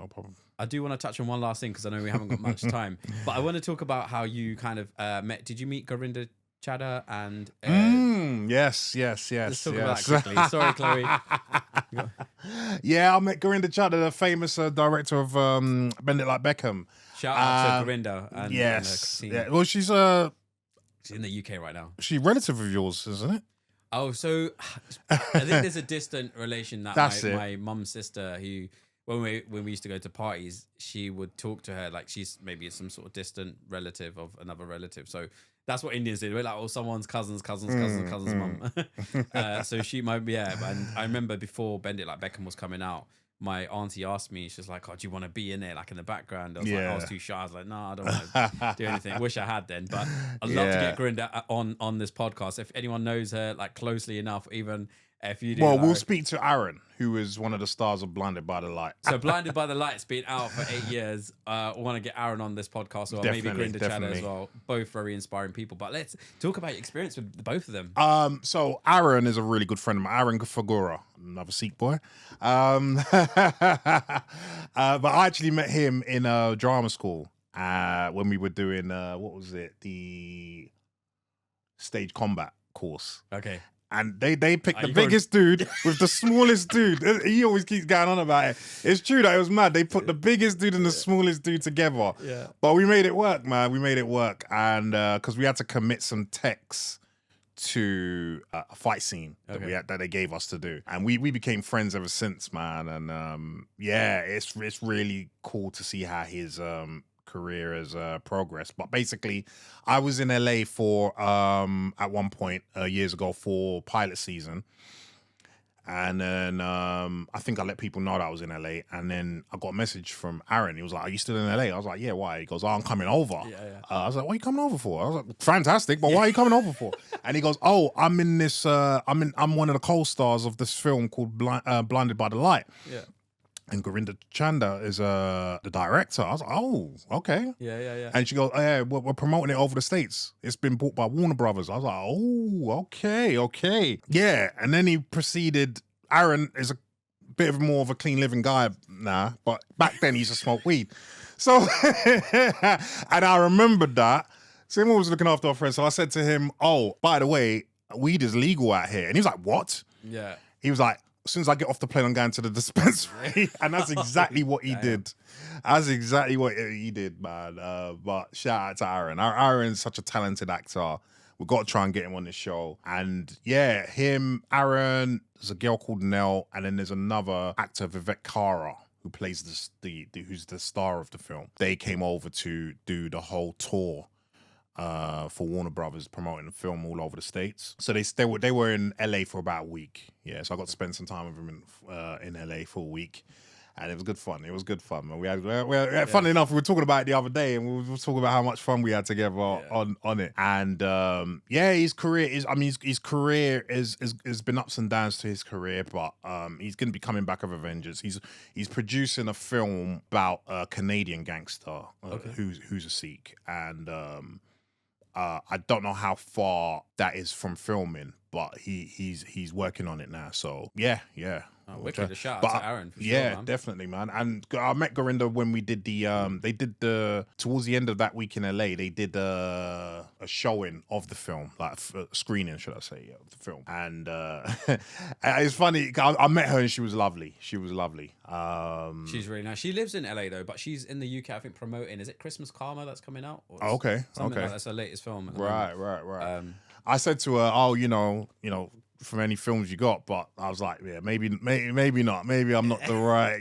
I do want to touch on one last thing because I know we haven't got much time, but I want to talk about how you kind of met. Did you meet Gorinda Chadha and? Yes. Let's talk about that quickly. Sorry, Chloe. Yeah, I met Gorinda Chadha, the famous director of Bend It Like Beckham. Shout out to Gorinda. And, yes. and yeah. Well, she's in the UK right now. She's relative of yours, isn't it? Oh, so I think there's a distant relation that my mum's sister, who when we used to go to parties, she would talk to her like she's maybe some sort of distant relative of another relative. So that's what Indians did. We're like, oh, someone's cousin's mum. So she might be, And I remember before Bend It Like Beckham was coming out, my auntie asked me, she was like, oh, do you want to be in there, like in the background? I was like, I was too shy. I was like, no, I don't want to do anything. Wish I had then. But I'd love to get Gorinda on this podcast. If anyone knows her like closely enough, even if you do. Well, we'll speak to Aaron, who is one of the stars of Blinded by the Light. So Blinded by the Light's been out for 8 years. I want to get Aaron on this podcast, or maybe Gorinda Chadha as well. Both very inspiring people. But let's talk about your experience with both of them. So Aaron is a really good friend of mine. Aaron Fagura, another Sikh boy. But I actually met him in a drama school when we were doing what was it, the stage combat course. Okay. And they picked the biggest dude with the smallest dude. He always keeps going on about it. It's true that it was mad. They put the biggest dude and the smallest dude together. Yeah. But we made it work, man. We made it work. And because we had to commit some texts to a fight scene that they gave us to do. And we became friends ever since, man. And it's really cool to see how his career has progressed. But basically, I was in LA for at one point years ago for pilot season, and then I think I let people know that I was in LA, and then I got a message from Aaron. He was like, "Are you still in LA?" I was like, "Yeah, why?" He goes, "Oh, I'm coming over." I was like, "What are you coming over for?" I was like, "Fantastic, but why are you coming over for?" And he goes, "Oh, I'm in this I'm one of the co-stars of this film called Blinded by the Light." Yeah. And Gorinda Chadha is the director. I was like, oh, okay. Yeah. And she goes, oh, yeah, we're promoting it over the States. It's been bought by Warner Brothers. I was like, oh, okay. Yeah. And then he proceeded. Aaron is a bit more of a clean living guy now, but back then he used to smoke weed. So, and I remembered that. So him was looking after our friends. So I said to him, oh, by the way, weed is legal out here. And he was like, what? Yeah. He was like, as soon as I get off the plane, I'm going to the dispensary. And that's exactly what he did. That's exactly what he did, man. But shout out to Aaron. Aaron's such a talented actor. We've got to try and get him on this show. And yeah, him, Aaron, there's a girl called Nell, and then there's another actor, Vivek Kara, who plays who's the star of the film. They came over to do the whole tour for Warner Brothers, promoting the film all over the States. So they were in LA for about a week. Yeah, so I got to spend some time with them in LA for a week. And it was good fun. Man. We had funny enough, we were talking about it the other day, and we were talking about how much fun we had together on it. And his career has been ups and downs to his career, but he's going to be coming back with Avengers. He's producing a film about a Canadian gangster who's a Sikh, and I don't know how far that is from filming, but he's working on it now. So yeah. Wicked. A shout out to Aaron for sure, man. Definitely, man. And I met Gorinda when we did towards the end of that week in LA, they did a showing of the film, like a screening, should I say, of the film. And it's funny, I met her and she was lovely. She's really nice. She lives in LA though, but she's in the UK, I think, promoting, is it Christmas Karma that's coming out? Oh, okay. Like that's her latest film. Right. I said to her, oh, you know, from any films you got, but I was like, yeah, maybe not. Maybe I'm not the right,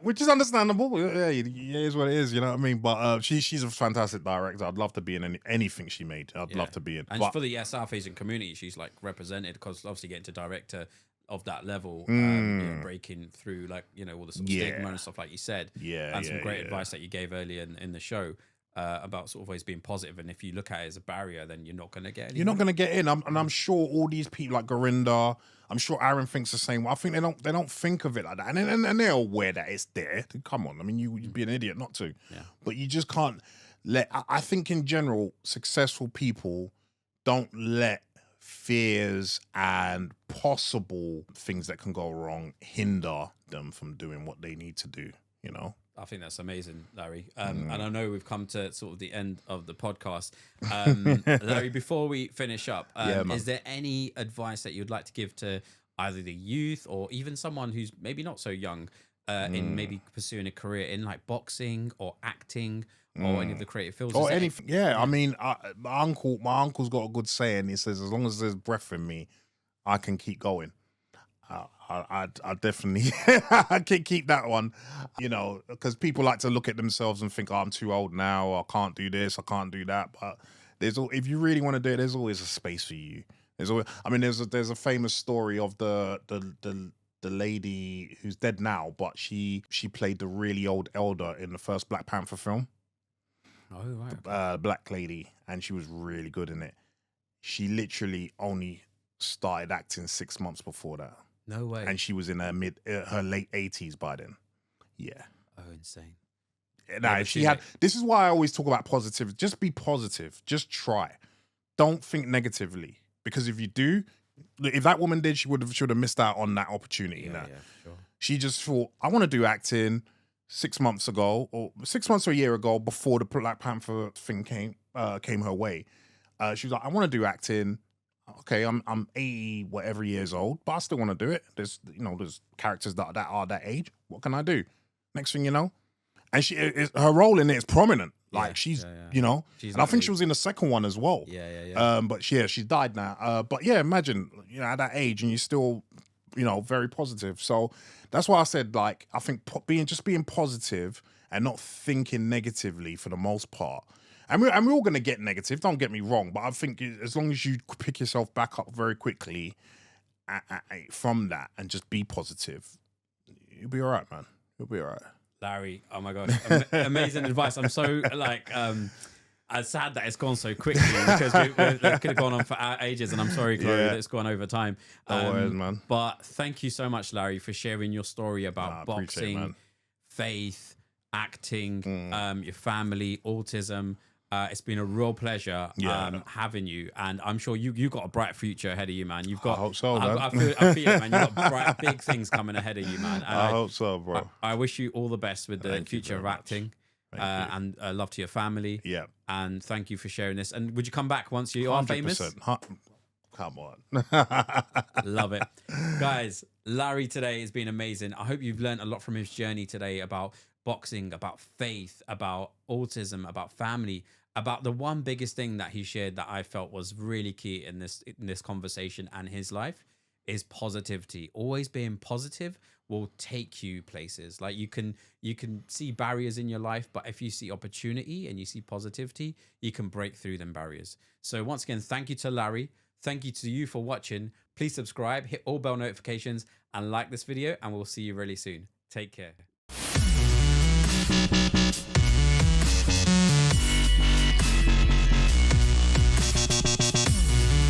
which is understandable. Yeah, it is what it is. You know what I mean? But she's a fantastic director. I'd love to be in anything she made. I'd love to be in. And but, for the South Asian community, she's like represented because obviously getting to director of that level, breaking through like all the sort of stigma and stuff like you said, and some great advice that you gave earlier in the show about sort of always being positive. And if you look at it as a barrier, then you're not going to get. You're not going to get in. I'm sure all these people like Gorinda, I'm sure Aaron thinks the same way. I think they don't think of it like that, and they're aware that it's there. Come on, I mean, you'd be an idiot not to. Yeah. But you just can't let. I think in general, successful people don't let fears and possible things that can go wrong hinder them from doing what they need to do. I think that's amazing, Larry. And I know we've come to sort of the end of the podcast. Larry, before we finish up, is there any advice that you'd like to give to either the youth or even someone who's maybe not so young in maybe pursuing a career in like boxing or acting or any of the creative fields? Or anything. Yeah, I mean, my uncle's got a good saying. He says, as long as there's breath in me, I can keep going. I definitely I can keep that one, because people like to look at themselves and think, oh, I'm too old now, or I can't do this, I can't do that. But if you really want to do it, there's always a space for you. There's a famous story of the lady who's dead now, but she played the really old elder in the first Black Panther film. Oh, right. Black lady, and she was really good in it. She literally only started acting 6 months before that. No way. And she was in her late 80s by then. Yeah. Oh, insane. Nah, this is why I always talk about positive. Just be positive. Just try. Don't think negatively. Because if you do, if that woman did, she should have missed out on that opportunity. Yeah, for sure. She just thought, I want to do acting 6 months ago, or 6 months or a year ago, before the Black Panther thing came her way. She was like, I want to do acting. Okay, I'm 80 whatever years old, but I still want to do it. There's characters that are that age. What can I do? Next thing you know, and her role in it is prominent. Like she's and I think she was in the second one as well. Yeah. But she died now. But yeah, imagine at that age and you're still very positive. So that's why I said, like, I think being positive and not thinking negatively for the most part. And we're all going to get negative, don't get me wrong, but I think as long as you pick yourself back up very quickly from that and just be positive, you'll be all right, man. You'll be all right. Larry, oh my gosh, amazing advice. I'm so sad that it's gone so quickly because we could have gone on for ages, and I'm sorry, Chloe, that it's gone over time. No worries, man. But thank you so much, Larry, for sharing your story about boxing, faith, acting, your family, autism. It's been a real pleasure having you, and I'm sure you got a bright future ahead of you, man. You've got. I hope so, man. I feel it, man. You've got bright, big things coming ahead of you, man. And I hope so, bro. I wish you all the best with the future of acting, and love to your family. Yeah, and thank you for sharing this. And would you come back once you are famous? Come on. Love it. Guys, Larry today has been amazing. I hope you've learned a lot from his journey today about boxing, about faith, about autism, about family, about the one biggest thing that he shared that I felt was really key in this conversation and his life is positivity. Always being positive will take you places. Like you can see barriers in your life, but if you see opportunity and you see positivity, you can break through them barriers. So once again, thank you to Larry. Thank you to you for watching. Please subscribe, hit all bell notifications, and like this video, and we'll see you really soon. Take care.